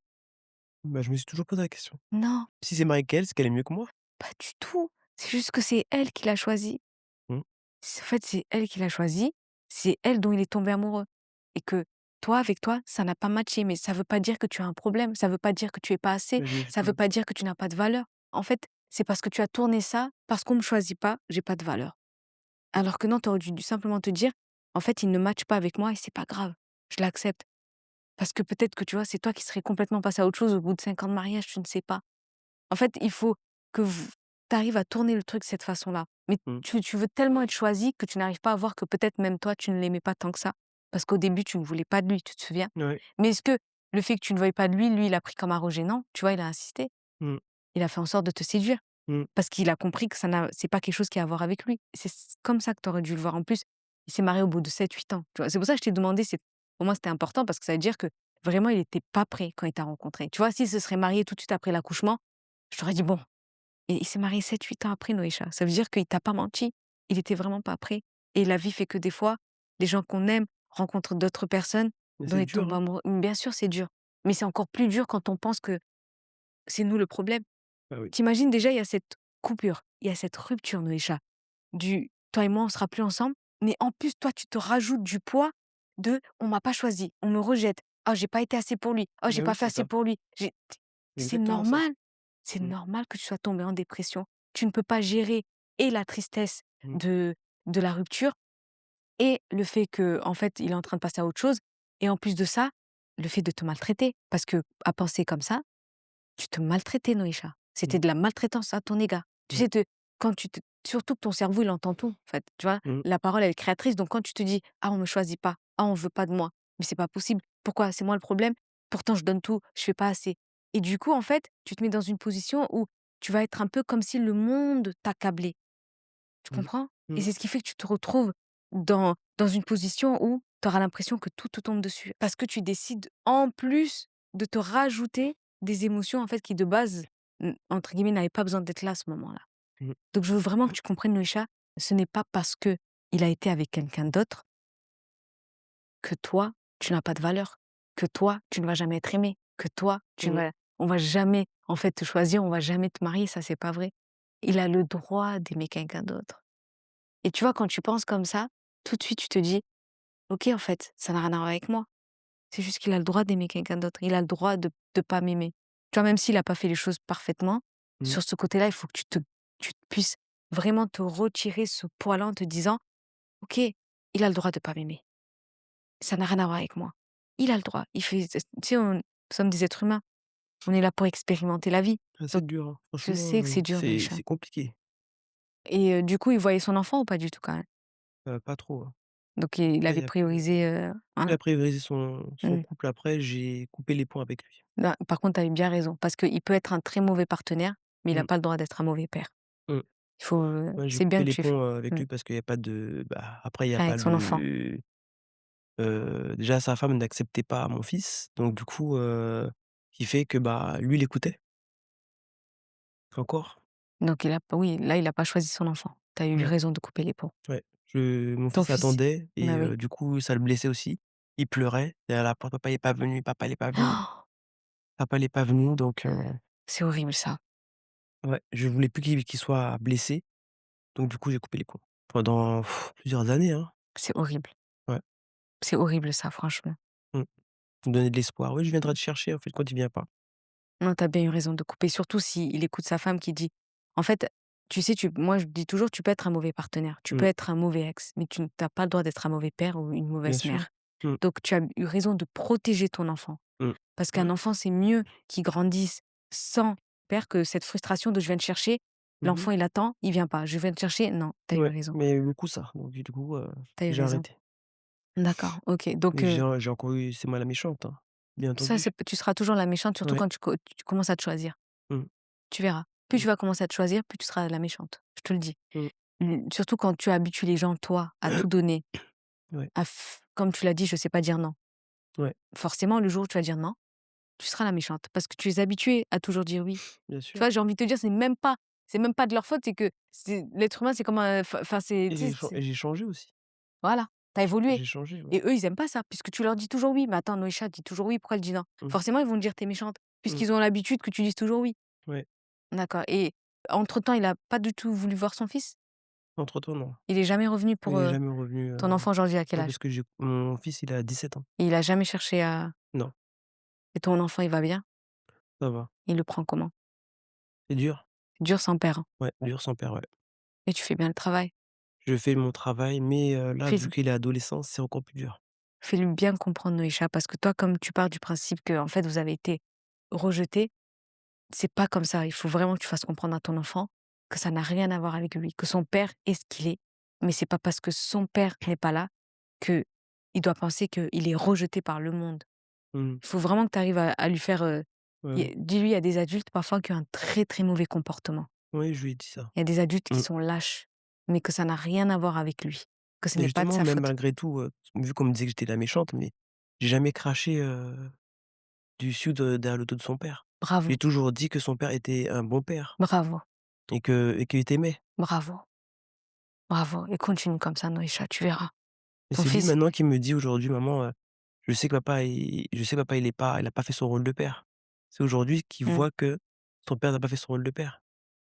Bah, je me suis toujours posé la question. Non, Si c'est marié qu'elle, c'est qu'elle est mieux que moi. pas du tout. C'est juste que c'est elle qui l'a choisi. Mmh. En fait, c'est elle qui l'a choisi. c'est elle dont il est tombé amoureux et que toi, avec toi, ça n'a pas matché. Mais ça veut pas dire que tu as un problème, ça veut pas dire que tu es pas assez, Mais j'ai ça veut pas dire que tu n'as pas de valeur. En fait, c'est parce que tu as tourné ça: «Parce qu'on me choisit pas, j'ai pas de valeur». Alors que non, tu aurais dû simplement te dire: «En fait, il ne matche pas avec moi et c'est pas grave, je l'accepte». Parce que peut-être que, tu vois, c'est toi qui serais complètement passé à autre chose au bout de 5 ans de mariage, tu ne sais pas. En fait, il faut que tu arrives à tourner le truc de cette façon-là. Mais mmh, tu veux tellement être choisi que tu n'arrives pas à voir que peut-être même toi, tu ne l'aimais pas tant que ça. Parce qu'au début, tu ne voulais pas de lui, tu te souviens? ouais, Mais est-ce que le fait que tu ne veuilles pas de lui, lui, il a pris comme un rejet? Non, tu vois, il a insisté. mmh, Il a fait en sorte de te séduire. mmh, Parce qu'il a compris que c'est pas quelque chose qui a à voir avec lui. Comme ça que tu aurais dû le voir. En plus, il s'est marié au bout de 7 8 ans, tu vois? C'est pour ça que je t'ai demandé, pour moi, c'était important parce que ça veut dire que vraiment, il était pas prêt quand il t'a rencontré. Tu vois, s'il se serait marié tout de suite après l'accouchement, je t'aurais dit: «Bon». Et il s'est marié 7 8 ans après Noécha. Ça veut dire qu'il t'a pas menti. Il était vraiment pas prêt. Et la vie fait que des fois, les gens qu'on aime rencontrent d'autres personnes mais dont c'est ils dur, tombent hein. amoureux. Bien sûr, c'est dur, mais c'est encore plus dur quand on pense que c'est nous le problème. Bah oui, T'imagines déjà, il y a cette coupure, il y a cette rupture, Noécha, du «toi et moi, on sera plus ensemble», mais en plus, toi, tu te rajoutes du poids de «on m'a pas choisi, on me rejette, oh, j'ai pas été assez pour lui, oh, j'ai mais pas oui, fait c'est assez ça, pour lui». C'est exactement ça. normal, c'est Mmh, normal que tu sois tombé en dépression. Tu ne peux pas gérer et la tristesse mmh, de la rupture et le fait que en fait, il est en train de passer à autre chose et en plus de ça, le fait de te maltraiter. Parce que à penser comme ça, tu te maltraitais, Noïcha. C'était mmh, de la maltraitance à ton égard. Tu mmh, sais, quand tu te surtout que ton cerveau, il entend tout, en fait, tu vois? mmh, La parole, elle est créatrice, donc quand tu te dis: «Ah, on me choisit pas. Ah, on veut pas de moi. Mais c'est pas possible. Pourquoi? C'est moi le problème? Pourtant je donne tout, je fais pas assez». Et du coup, en fait, tu te mets dans une position où tu vas être un peu comme si le monde t'accablait. Tu mmh, comprends? Et mmh, c'est ce qui fait que tu te retrouves dans une position où tu auras l'impression que tout te tombe dessus. Parce que tu décides, en plus, de te rajouter des émotions, en fait, qui de base, entre guillemets, «n'avaient pas besoin d'être là à ce moment-là». mmh, Donc je veux vraiment que tu comprennes, Noécha, ce n'est pas parce que il a été avec quelqu'un d'autre que toi, tu n'as pas de valeur, que toi, tu ne vas jamais être aimé, que toi, mmh, on va jamais, en fait, te choisir, on va jamais te marier, ça, c'est pas vrai. Il a le droit d'aimer quelqu'un d'autre. Et tu vois, quand tu penses comme ça, tout de suite, tu te dis: «OK, en fait, ça n'a rien à voir avec moi. C'est juste qu'il a le droit d'aimer quelqu'un d'autre. Il a le droit de pas m'aimer». Tu vois, même s'il a pas fait les choses parfaitement, mmh, sur ce côté-là, il faut que tu puisses vraiment te retirer ce poids-là en te disant: «OK, il a le droit de pas m'aimer. Ça n'a rien à voir avec moi. Il a le droit. Il fait». Tu sais, nous sommes des êtres humains. On est là pour expérimenter la vie. ah Donc c'est dur, hein. je Franchement, sais que c'est dur, Noécha. c'est compliqué, Et du coup, il voyait son enfant ou pas du tout quand même? pas trop, hein. Donc il Après avait il a pris priorisé, il voilà. a priorisé son Mmh. couple après, j'ai coupé les ponts avec lui. Bah, par contre, tu as eu bien raison, parce qu'il peut être un très mauvais partenaire, mais il a Mmh, pas le droit d'être un mauvais père. mmh. Il faut, Ouais, j'ai c'est bien coupé que les tu aies fait. ponts, avec Mmh. lui parce qu'il y a pas de bah, après il y a pas Avec son enfant. le déjà sa femme n'acceptait pas mon fils, donc du coup, qui fait que, bah, lui il écoutait, encore. Donc il a pas oui, là, il a pas choisi son enfant. Tu as eu Ouais, raison de couper les ponts. ouais. Mon Ton fils fils attendait et bah, oui. du coup ça le blessait aussi. Il pleurait derrière la porte: «Papa il est pas venu, papa il est pas venu, papa il est pas venu», donc C'est horrible ça. ouais, je voulais plus qu'il soit blessé, donc du coup j'ai coupé les ponts. Pendant plusieurs années, hein. C'est horrible. Ouais, C'est horrible ça, franchement. mmh. Me donner de l'espoir: «Oui, je viendrai te chercher», en fait, quand il vient pas. Non, tu as bien eu raison de couper, surtout s'il écoute sa femme qui dit en fait, tu sais, moi je dis toujours: «Tu peux être un mauvais partenaire, tu peux Mmh, être un mauvais ex, mais tu as pas le droit d'être un mauvais père ou une bien mauvaise sûr. mère». Mmh, Donc tu as eu raison de protéger ton enfant. mmh. Parce qu'un enfant, c'est mieux qu'il grandisse sans père que cette frustration de: «Je viens te chercher», Mmh mh. l'enfant il attend, il vient pas, «Je viens te chercher», non, tu as eu Ouais, raison, mais il y a eu beaucoup ça, donc du coup, tu as eu j'ai raison. arrêté. D'accord, OK, donc Mais j'ai encore eu «C'est moi la méchante», hein, bien ça entendu. c'est tu seras toujours la méchante, surtout Ouais. quand tu commences à te choisir. Mmh, Tu verras. Plus mmh, tu vas commencer à te choisir, plus tu seras la méchante, je te le dis. mmh. Surtout quand tu habitues les gens, toi, à tout donner, Ouais, comme tu l'as dit: «Je sais pas dire non». ouais, Forcément, le jour où tu vas dire non, tu seras la méchante parce que tu es habitué à toujours dire oui. bien Tu sûr. vois, j'ai envie de te dire, c'est même pas de leur faute, c'est que c'est l'être humain, c'est comme un enfin, c'est tu sais, Et j'ai changé aussi. voilà, tu as évolué J'ai changé, ouais. et eux, ils aiment pas ça puisque tu leur dis toujours oui. «Mais attends, Noécha dit toujours oui, pourquoi elle dit non?» Mmh, Forcément, ils vont te dire: «Tu es méchante» mmh, puisqu'ils ont l'habitude que tu dises toujours oui. ouais. D'accord et entre temps, il a pas du tout voulu voir son fils? Entre-temps, non. Il est jamais revenu Il pour, est jamais revenu, ton enfant aujourd'hui a quel ouais, âge? parce que j'ai mon fils, il a 17 ans. Et il a jamais cherché à Non, et ton enfant, il va bien? ça va. Il le prend comment? C'est dur. Dur sans père, hein? Ouais, dur sans père, ouais. Et tu fais bien le travail. Je fais mon travail, mais là, vu Fais qu'il est adolescent, c'est encore plus dur. Fais-lui bien comprendre, Noécha, parce que toi, comme tu pars du principe que en fait, vous avez été rejetés, c'est pas comme ça. Il faut vraiment que tu fasses comprendre à ton enfant que ça n'a rien à voir avec lui, que son père est ce qu'il est, mais c'est pas parce que son père n'est pas là que il doit penser qu'il est rejeté par le monde. Mmh. Il faut vraiment que tu arrives à lui faire, Ouais, ouais. dis-lui, il y a des adultes parfois qui ont un très, très mauvais comportement. Oui, je lui ai dit ça. Il y a des adultes qui Mmh. sont lâches, mais que ça n'a rien à voir avec lui, que ce Et n'est pas de justement, sa même faute. malgré tout, vu qu'on me disait que j'étais la méchante, mais j'ai jamais craché, dessus derrière le dos de son père. Bravo, J'ai toujours dit que son père était un bon père bravo, et qu'il t'aimait. bravo, bravo et continue comme ça, Noécha, tu verras. Et Ton c'est lui fils maintenant qui me dit aujourd'hui: «Maman, je sais que papa il a pas fait son rôle de père». C'est aujourd'hui qu'il mmh, voit que son père n'a pas fait son rôle de père.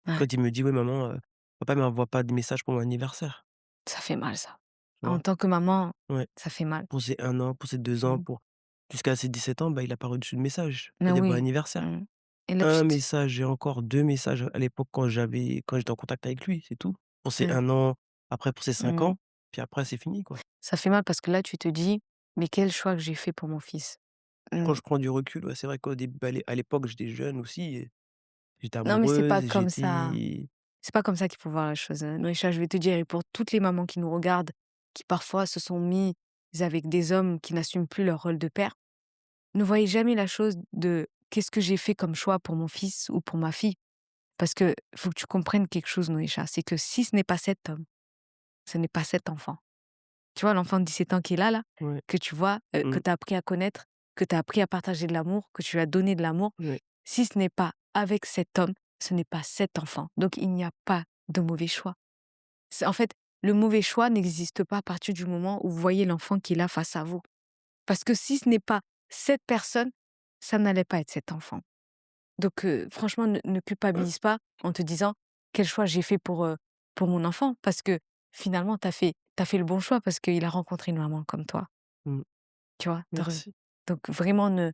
ouais, Quand il me dit: «Ouais maman, papa m'envoie pas de message pour mon anniversaire», ça fait mal ça. tu En vois? tant que maman, Ouais, ça fait mal. pour ses 1 an, pour ses 2 ans, Mmh. pour jusqu'à ses 17 ans, bah, il a pas reçu de message, Mais pas de bon oui, anniversaire. mmh et là, tu Un te message et encore 2 messages à l'époque quand j'étais en contact avec lui, c'est tout. Pour ses mmh, 1 an, après pour ses 5 mmh. ans, puis après c'est fini, quoi. Ça fait mal parce que là, tu te dis: «Mais quel choix que j'ai fait pour mon fils». Quand Mmh. je prends du recul, ouais, c'est vrai qu'au début, bah, à l'époque, j'étais jeune aussi et j'étais Non, mais c'est pas amoureuse et comme ça. j'étais C'est pas comme ça qu'il faut voir la chose, Noécha, je vais te dire et pour toutes les mamans qui nous regardent, qui parfois se sont mises avec des hommes qui n'assument plus leur rôle de père, ne voyez jamais la chose de: «Qu'est-ce que j'ai fait comme choix pour mon fils ou pour ma fille?» Parce que faut que tu comprennes quelque chose, Noécha, c'est que si ce n'est pas cet homme, ce n'est pas cet enfant. Tu vois l'enfant de 17 ans qui est là, ouais, que tu vois, que mmh, tu as appris à connaître, que tu as appris à partager de l'amour, que tu lui as donné de l'amour, ouais, si ce n'est pas avec cet homme, ce n'est pas cet enfant. Donc il n'y a pas de mauvais choix. C'est en fait, le mauvais choix n'existe pas à partir du moment où vous voyez l'enfant qui est là face à vous. Parce que si ce n'est pas cette personne, ça n'allait pas être cet enfant. Donc franchement, ne culpabilise pas en te disant: «Quel choix j'ai fait pour mon enfant?» parce que finalement, tu as fait le bon choix parce qu'il a rencontré une maman comme toi, mmh, tu vois? merci. Donc vraiment ne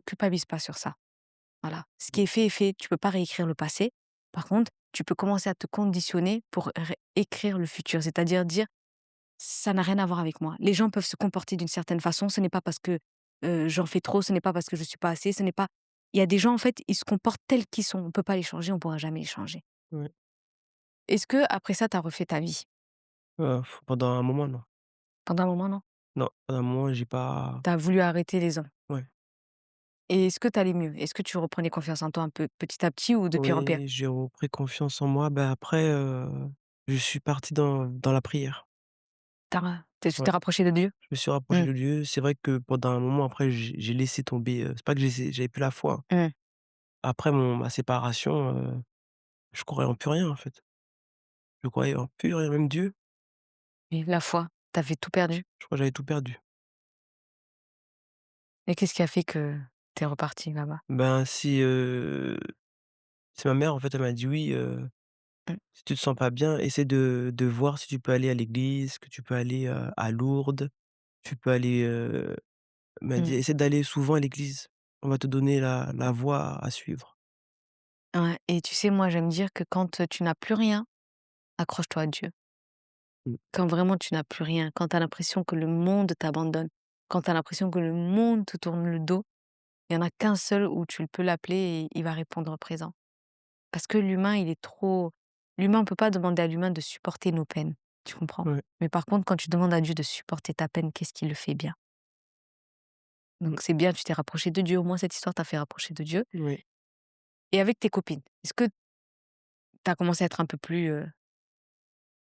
culpabilise pas sur ça. Voilà. Ce qui est fait, tu peux pas réécrire le passé. Par contre, tu peux commencer à te conditionner pour écrire le futur, c'est-à-dire dire: «Ça n'a rien à voir avec moi. Les gens peuvent se comporter d'une certaine façon, ce n'est pas parce que, j'en fais trop, ce n'est pas parce que je suis pas assez, ce n'est pas» il y a des gens, en fait, ils se comportent tels qu'ils sont. On peut pas les changer, on pourra jamais les changer. Ouais, Est-ce que après ça, tu as refait ta vie? pendant un moment, non. Pendant un moment, non? Non, pendant un moment, j'ai pas Tu as voulu arrêter les hommes ouais, et est-ce que tu allais mieux? Est-ce que tu reprenais confiance en toi un peu petit à petit ou de pire en pire? oui, j'ai repris confiance en moi. Bah, après, je suis parti dans la prière. Tu Ouais, t'es rapproché de Dieu? je me suis rapproché Mmh, de Dieu. C'est vrai que pendant un moment après, j'ai laissé tomber, c'est pas que j'avais plus la foi. mmh. Après ma séparation, je croyais en plus rien, en fait. Je croyais en plus rien, même Dieu, Et la foi, tu avais tout perdu je crois que j'avais tout perdu. et qu'est-ce qui a fait que tu es reparti là-bas? Ben, c'est ma mère, en fait, elle m'a dit: «Oui, Mmh, si tu te sens pas bien, essaie de voir si tu peux aller à l'église, que tu peux aller, à Lourdes, tu peux aller, elle m'a mmh. dit: «Essaie d'aller souvent à l'église. On va te donner la voie à suivre». Ouais et tu sais, moi, j'aime dire que quand, tu n'as plus rien, accroche-toi à Dieu. Mmh, Quand vraiment tu n'as plus rien, quand tu as l'impression que le monde t'abandonne, quand tu as l'impression que le monde te tourne le dos, il y en a qu'un seul où tu peux l'appeler et il va répondre présent. Parce que l'humain, on peut pas demander à l'humain de supporter nos peines, tu comprends? ouais, Mais par contre, quand tu demandes à Dieu de supporter ta peine, qu'est-ce qu'il le fait bien? mmh, Donc c'est bien, tu t'es rapproché de Dieu, au moins cette histoire t'a fait rapprocher de Dieu. oui. Et avec tes copines, est-ce que tu as commencé à être un peu plus,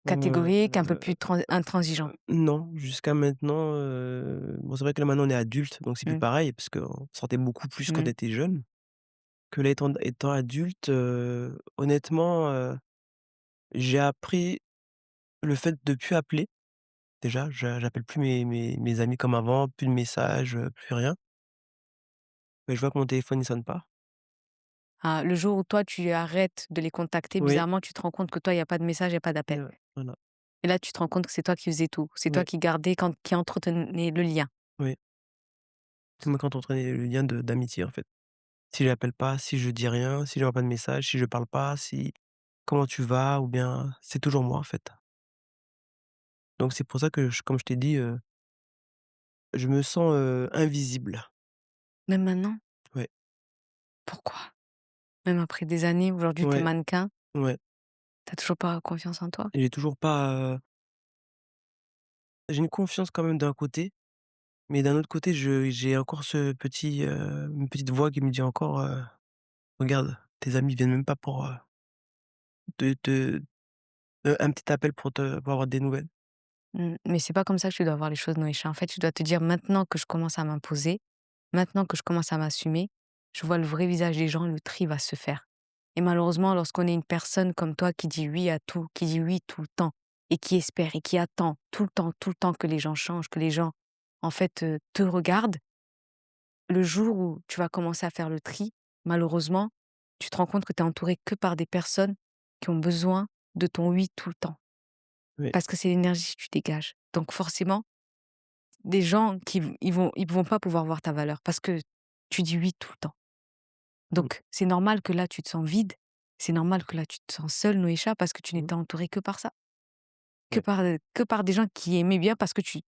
catégorique, un peu plus intransigeant? Non, jusqu'à maintenant, bon, c'est vrai que là, maintenant, on est adulte, donc c'est plus Mmh, pareil parce qu'on sortait beaucoup plus quand on mmh. était jeune. Que là, étant adulte, honnêtement, j'ai appris le fait de plus appeler. Déjà, j'appelle plus mes amis comme avant, plus de messages, plus rien. Mais je vois que mon téléphone, il sonne pas. Ah, le jour où toi, tu arrêtes de les contacter, Oui, bizarrement, tu te rends compte que toi, il y a pas de message, il y a pas d'appel. voilà. Et là, tu te rends compte que c'est toi qui faisais tout. C'est toi Oui, qui gardais quand qui entretenais le lien. oui. C'est moi quand on entraînait le lien de d'amitié, en fait. Si j'appelle pas, si je dis rien, si j'envoie pas de message, si je parle pas, si «Comment tu vas?» ou bien c'est toujours moi, en fait. Donc c'est pour ça que comme je t'ai dit, je me sens, invisible. Même maintenant? Ouais, Pourquoi? Même après des années, aujourd'hui, tu es ouais, mannequin, ouais. tu as toujours pas confiance en toi? J'ai toujours pas, j'ai une confiance quand même d'un côté, mais d'un autre côté, j'ai encore ce petit, une petite voix qui me dit encore, «Regarde, tes amis viennent même pas pour, te un petit appel pour avoir des nouvelles». Mais c'est pas comme ça que tu dois voir les choses, Noécha. En fait, tu dois te dire: «Maintenant que je commence à m'imposer, maintenant que je commence à m'assumer, je vois le vrai visage des gens, le tri va se faire». Et malheureusement, lorsqu'on est une personne comme toi qui dit oui à tout, qui dit oui tout le temps et qui espère et qui attend tout le temps que les gens changent, que les gens, en fait, te regardent, le jour où tu vas commencer à faire le tri, malheureusement, tu te rends compte que tu es entouré que par des personnes qui ont besoin de ton oui tout le temps. Oui, Parce que c'est l'énergie que tu dégages. Donc forcément, des gens qui v ils vont pas pouvoir voir ta valeur parce que tu dis oui tout le temps. mmh, Donc c'est normal que là, tu te sens vide, c'est normal que là, tu te sens seul, Noécha, parce que tu mmh, n'étais entouré que par ça, ouais, que par des gens qui aimaient bien parce que tu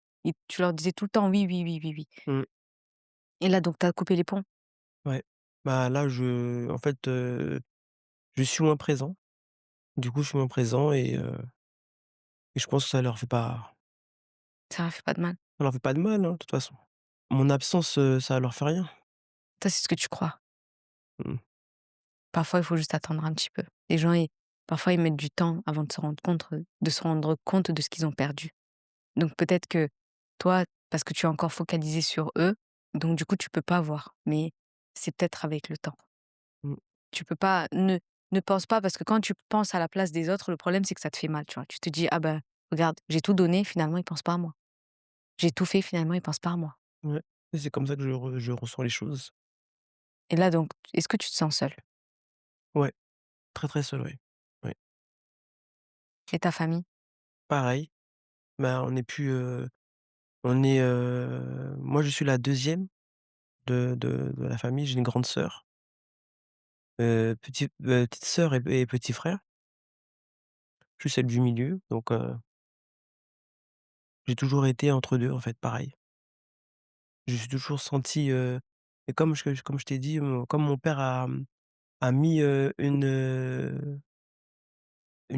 leur disais tout le temps: «Oui, oui, oui, oui, oui». mmh, Et là, donc tu as coupé les ponts. ouais. Bah, là, en fait, je suis moins présent. Du coup, je suis moins présent et je pense que Ça fait pas de mal. ça leur fait pas de mal, hein, de toute façon. Mon absence, ça leur fait rien. Ça, c'est ce que tu crois. Mmh, Parfois, il faut juste attendre un petit peu. Les gens, parfois, ils mettent du temps avant de se rendre compte de ce qu'ils ont perdu. Donc peut-être que toi, parce que tu es encore focalisé sur eux, donc du coup, tu peux pas voir. Mais c'est peut-être avec le temps. mmh, Tu peux pas ne pense pas parce que quand tu penses à la place des autres, le problème, c'est que ça te fait mal, tu vois? Tu te dis: «Ah ben, regarde, j'ai tout donné, finalement, ils pensent pas à moi. J'ai tout fait, finalement, ils pensent pas à moi». ouais. Et c'est comme ça que je ressens les choses. Et là, donc, est-ce que tu te sens seul? Ouais, très, très seul, oui. Ouais. Et ta famille? Pareil, bah, on est, moi, je suis la deuxième de la famille. J'ai une grande sœur, petite sœur et petit frère. Je suis celle du milieu, donc j'ai toujours été entre 2 en fait, pareil. Je me suis toujours senti, et comme je t'ai dit, comme mon père a mis, une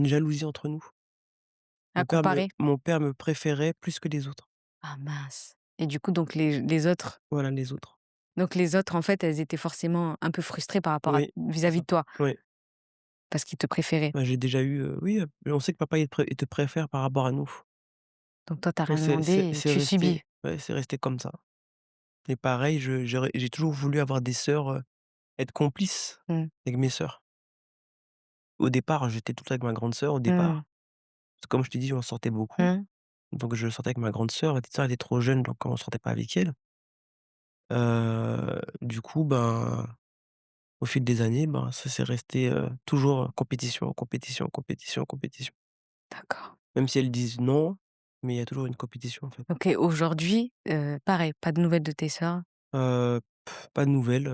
jalousie entre nous. À comparer? Mon père me préférait plus que les autres. Ah mince. Et du coup, donc Voilà, les autres. les autres, en fait, elles étaient forcément un peu frustrées par rapport à Oui, c'est vis-à-vis ça. de toi, Oui, parce qu'ils te préféraient. bah, j'ai déjà eu, oui, on sait que papa il te préfère par rapport à nous. Donc toi, tu as Donc rien demandé et c'est tu resté, subis. ouais, c'est resté comme ça. Et pareil, j'ai toujours voulu avoir des sœurs, être complice Mmh. avec mes sœurs. Au départ, j'étais tout le temps avec ma grande sœur, au Mmh. départ. Parce que comme je t'ai dit, on sortait beaucoup. Mmh. Donc je sortais avec ma grande sœur, ma petite sœur elle était trop jeune, donc on sortait pas avec elle. Du coup, ben, au fil des années, ben, ça s'est resté, toujours, compétition, compétition, compétition, compétition. D'accord. Même si elles disent non, mais il y a toujours une compétition, en fait. OK, aujourd'hui, pareil, pas de nouvelles de tes sœurs? Heu, pas de nouvelles,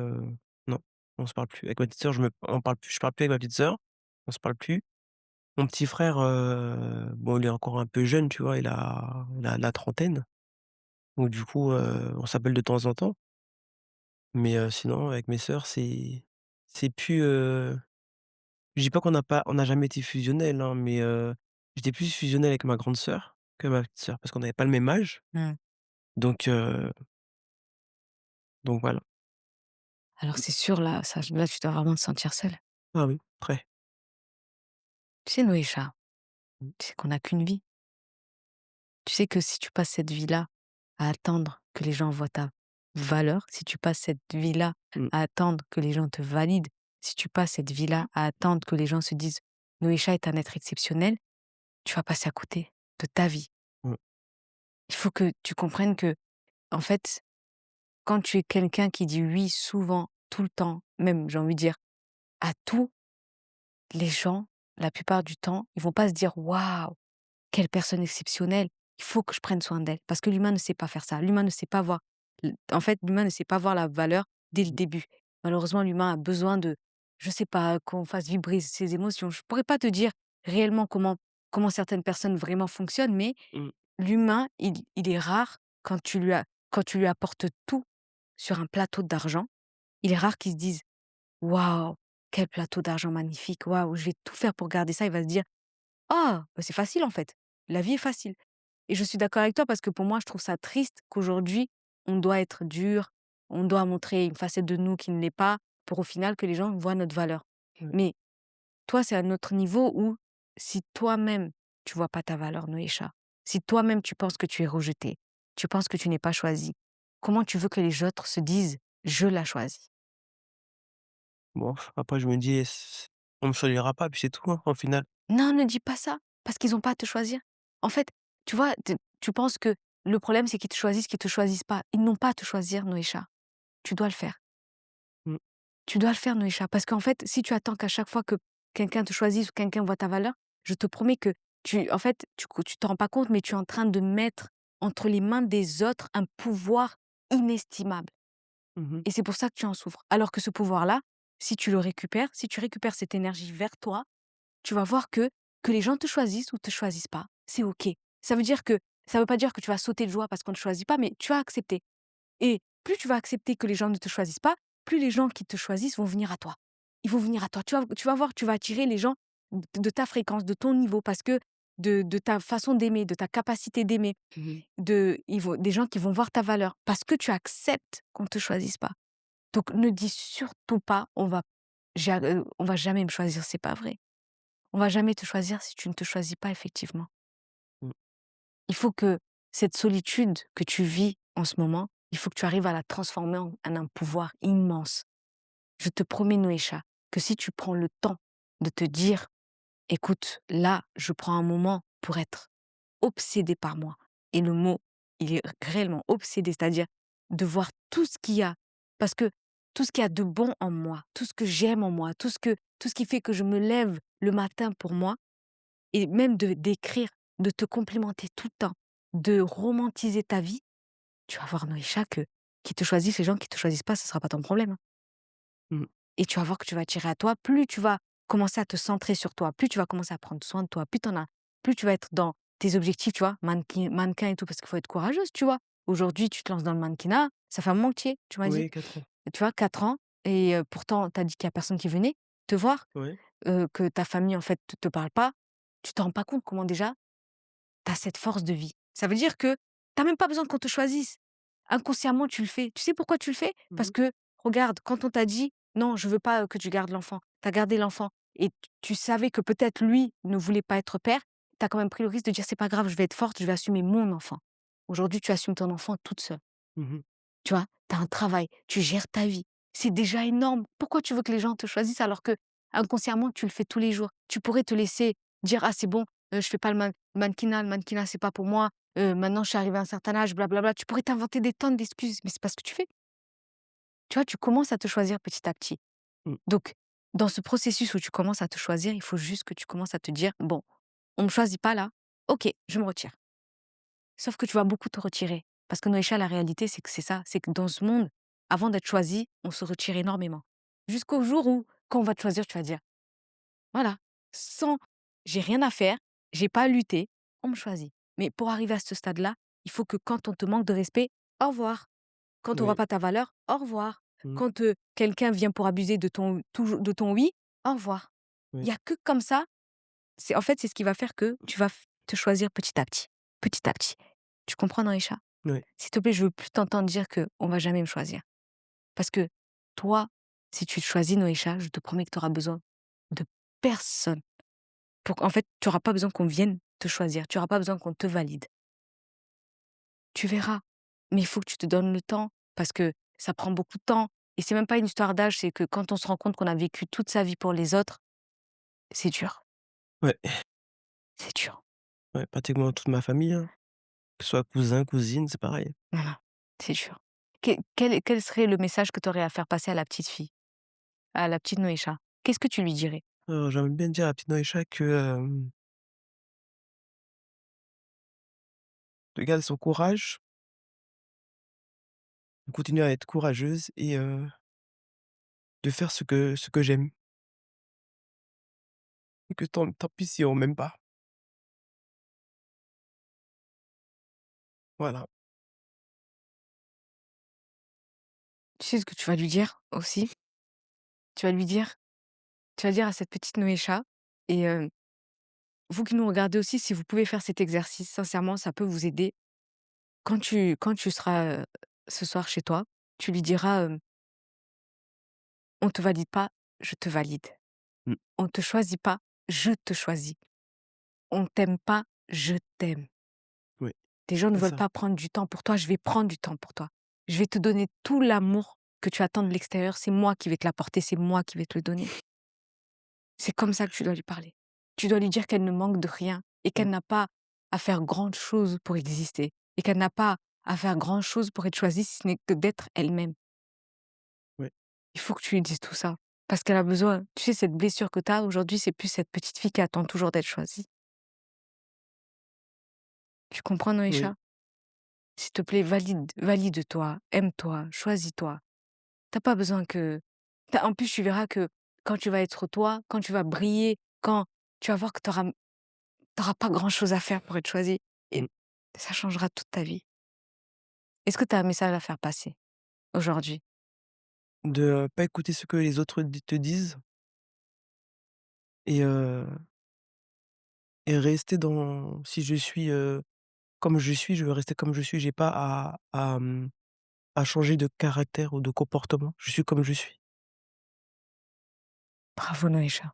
non, on se parle plus. Avec ma petite sœur, je parle plus avec ma petite sœur, on se parle plus. Mon petit frère, bon, il est encore un peu jeune, tu vois? Il a la trentaine, donc du coup, on s'appelle de temps en temps. Mais sinon avec mes sœurs, c'est plus, je dis pas on n'a jamais été fusionnels, hein, mais j'étais plus fusionnel avec ma grande sœur que ma petite sœur parce qu'on n'avait pas le même âge, Mmh. donc voilà. Alors c'est sûr, là, tu dois vraiment te sentir seule. Ah oui, très. Tu sais, Noécha, Mmh, tu sais qu'on n'a qu'une vie. Tu sais que si tu passes cette vie-là à attendre que les gens voient ta valeur, si tu passes cette vie-là mmh, à attendre que les gens te valident, si tu passes cette vie-là à attendre que les gens se disent: «Noécha est un être exceptionnel», tu vas passer à côté de ta vie. mmh, Il faut que tu comprennes que, en fait, quand tu es quelqu'un qui dit oui souvent, tout le temps, même j'ai envie de dire à tout, les gens, la plupart du temps, ils vont pas se dire: «Waouh, quelle personne exceptionnelle, il faut que je prenne soin d'elle». Parce que l'humain ne sait pas faire ça. L'humain ne sait pas voir l'humain ne sait pas voir la valeur dès le Mmh, début. Malheureusement, l'humain a besoin de, je sais pas, qu'on fasse vibrer ses émotions. Je pourrais pas te dire réellement comment certaines personnes vraiment fonctionnent, mais mmh, l'humain, il est rare quand tu lui apportes tout sur un plateau d'argent, il est rare qu'il se dise: «Waouh, quel plateau d'argent magnifique, waouh, je vais tout faire pour garder ça». Il va se dire: «Ah, bah, c'est facile en fait, la vie est facile». Et je suis d'accord avec toi parce que pour moi, je trouve ça triste qu'aujourd'hui, on doit être dur, on doit montrer une facette de nous qui ne l'est pas, pour au final que les gens voient notre valeur. ouais. Mais toi, c'est à un autre niveau où si toi-même, tu vois pas ta valeur, Noécha, si toi-même tu penses que tu es rejeté, tu penses que tu n'es pas choisi, comment tu veux que les autres se disent: «Je la choisis»? Bon, après je me dis: On me choisira pas, puis c'est tout, hein, au final. Non, ne dis pas ça, parce qu'ils ont pas à te choisir. En fait, tu vois, tu penses que le problème, c'est qu'ils te choisissent pas. Ils n'ont pas à te choisir, Noécha. Tu dois le faire. Mmh, Tu dois le faire, Noécha, parce qu'en fait, si tu attends qu'à chaque fois que quelqu'un te choisisse ou quelqu'un voit ta valeur, je te promets que en fait, tu t'en rends pas compte, mais tu es en train de mettre entre les mains des autres un pouvoir inestimable. mmh mh, Et c'est pour ça que tu en souffres. Alors que ce pouvoir-là, si tu le récupères, si tu récupères cette énergie vers toi, tu vas voir que les gens te choisissent ou te choisissent pas, c'est OK. Ça veut dire que ça veut pas dire que tu vas sauter de joie parce qu'on ne te choisit pas, mais tu vas accepter. Et plus tu vas accepter que les gens ne te choisissent pas, plus les gens qui te choisissent vont venir à toi. Ils vont venir à toi. Tu vas voir, tu vas attirer les gens de ta fréquence, de ton niveau, parce que de ta façon d'aimer, de ta capacité d'aimer, mmh des gens qui vont voir ta valeur, parce que tu acceptes qu'on ne te choisisse pas. Donc ne dis surtout pas: On va jamais me choisir», c'est pas vrai. On va jamais te choisir si tu ne te choisis pas effectivement. mmh, Il faut que cette solitude que tu vis en ce moment, il faut que tu arrives à la transformer en un pouvoir immense. Je te promets, Noécha, que si tu prends le temps de te dire: «Écoute, là, je prends un moment pour être obsédé par moi», et le mot, il est réellement obsédé, c'est-à-dire de voir tout ce qu'il y a, parce que tout ce qu'il y a de bon en moi, tout ce que j'aime en moi, tout ce qui fait que je me lève le matin pour moi, et même de d'écrire, de te complimenter tout le temps, de romantiser ta vie, tu vas voir, Noécha, que qui te choisissent, les gens qui te choisissent pas, ce sera pas ton problème, hein. mmh, Et tu vas voir que tu vas attirer à toi, plus tu vas commencer à te centrer sur toi, plus tu vas commencer à prendre soin de toi, plus tu vas être dans tes objectifs, tu vois? Mannequin et tout, parce qu'il faut être courageuse, tu vois? Aujourd'hui, tu te lances dans le mannequinat, ça fait un moment que tu y es, tu m'as dit? oui, 4 ans. Tu vois, 4 ans, et pourtant tu as dit qu'il y a personne qui venait te voir, Ouais. que ta famille, en fait, te parle pas. Tu te rends pas compte comment déjà tu as cette force de vie. Ça veut dire que tu as même pas besoin qu'on te choisisse. Inconsciemment, tu le fais. Tu sais pourquoi tu le fais? Mmh Parce mh, que regarde, quand on t'a dit: «Non, je veux pas, que tu gardes l'enfant», tu as gardé l'enfant, et tu savais que peut-être lui ne voulait pas être père, tu as quand même pris le risque de dire: «C'est pas grave, je vais être forte, je vais assumer mon enfant». Aujourd'hui, tu assumes ton enfant toute seule. mmh Tu vois? Tu as un travail, tu gères ta vie. C'est déjà énorme. Pourquoi tu veux que les gens te choisissent alors que inconsciemment tu le fais tous les jours? Tu pourrais te laisser dire: «Ah c'est bon, je fais pas le mannequinat c'est pas pour moi, maintenant je suis arrivée à un certain âge, blablabla». Tu pourrais t'inventer des tonnes d'excuses, mais c'est pas ce que tu fais. Tu vois? Tu commences à te choisir petit à petit. mmh, Donc dans ce processus où tu commences à te choisir, il faut juste que tu commences à te dire: «Bon, on me choisit pas là, OK, je me retire». Sauf que tu vas beaucoup te retirer. Parce que Noécha, la réalité, c'est que c'est ça. C'est que dans ce monde, avant d'être choisi, on se retire énormément. Jusqu'au jour où, quand on va te choisir, tu vas dire: «Voilà, sans j'ai rien à faire, j'ai pas à lutter, on me choisit». Mais pour arriver à ce stade-là, il faut que quand on te manque de respect, au revoir. Quand on voit oui, pas ta valeur, au revoir. mmh, Quand, quelqu'un vient pour abuser de ton oui, au revoir. Il oui, y a que comme ça, c'est en fait, c'est ce qui va faire que tu vas te choisir petit à petit. Petit à petit. Tu comprends, Noécha? oui, S'il te plaît, je veux plus t'entendre dire que on va jamais me choisir. Parce que toi, si tu te choisis Noécha, je te promets que tu auras besoin de personne. En fait, tu auras pas besoin qu'on vienne te choisir. Tu auras pas besoin qu'on te valide. Tu verras. Mais il faut que tu te donnes le temps parce que ça prend beaucoup de temps. Et c'est même pas une histoire d'âge, c'est que quand on se rend compte qu'on a vécu toute sa vie pour les autres, c'est dur. ouais, C'est dur. ouais, pratiquement toute ma famille, hein, que ce soit cousin, cousine, c'est pareil. Non, non, c'est dur. Quel serait le message que tu aurais à faire passer à la petite fille, à la petite Noécha? Qu'est-ce que tu lui dirais? J'aimerais bien dire à petite Noëcha que, de garder son courage, de continuer à être courageuse et de faire ce que j'aime et que tant pis si on m'aime pas. Voilà. Tu sais ce que tu vas lui dire aussi? Tu vas lui dire tu vas dire à cette petite Noécha et vous qui nous regardez aussi, si vous pouvez faire cet exercice, sincèrement, ça peut vous aider. Quand tu seras, ce soir chez toi, tu lui diras, «On te valide pas, je te valide. Mmh. On te choisit pas, je te choisis. On t'aime pas, je t'aime. Oui, Tes gens ne c'est veulent ça. pas prendre du temps pour toi, je vais prendre du temps pour toi. Je vais te donner tout l'amour que tu attends de l'extérieur, c'est moi qui vais te l'apporter, c'est moi qui vais te le donner». C'est comme ça que tu dois lui parler. Tu dois lui dire qu'elle ne manque de rien et Mmh. qu'elle n'a pas à faire grande chose pour exister et qu'elle n'a pas à faire grand chose pour être choisie si ce n'est que d'être elle-même. Ouais. Il faut que tu lui dises tout ça parce qu'elle a besoin. Tu sais, cette blessure que tu as aujourd'hui, c'est plus cette petite fille qui attend toujours d'être choisie. Tu comprends, Oui. Noécha? S'il te plaît, valide-toi, aime-toi, choisis-toi. T'as pas besoin que en plus, tu verras que quand tu vas être toi, quand tu vas briller, quand tu vas voir que tu auras pas grand-chose à faire pour être choisie et Mmh. ça changera toute ta vie. Est-ce que tu as un message à faire passer aujourd'hui? De, pas écouter ce que les autres te disent et rester dans si je suis, comme je suis, je veux rester comme je suis. J'ai pas à changer de caractère ou de comportement. Je suis comme je suis. Bravo, Noécha.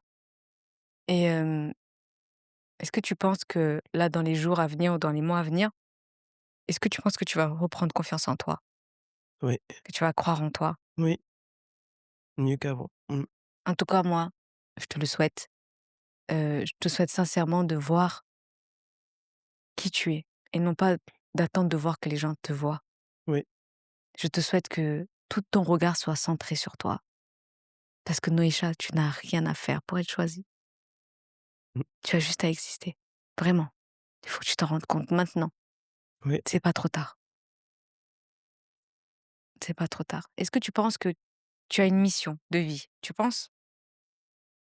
Et est-ce que tu penses que là, dans les jours à venir ou dans les mois à venir, est-ce que tu penses que tu vas reprendre confiance en toi? Oui, Que tu vas croire en toi? oui, mieux qu'avant. Mmh. En tout cas, moi, je te le souhaite. Je te souhaite sincèrement de voir qui tu es et non pas d'attendre de voir que les gens te voient. Oui. Je te souhaite que tout ton regard soit centré sur toi. Parce que Noécha, tu n'as rien à faire pour être choisie. Mmh. Tu as juste à exister. Vraiment. Il faut que tu t'en rendes compte maintenant. Oui. C'est pas trop tard. C'est pas trop tard. Est-ce que tu penses que tu as une mission de vie? Tu penses?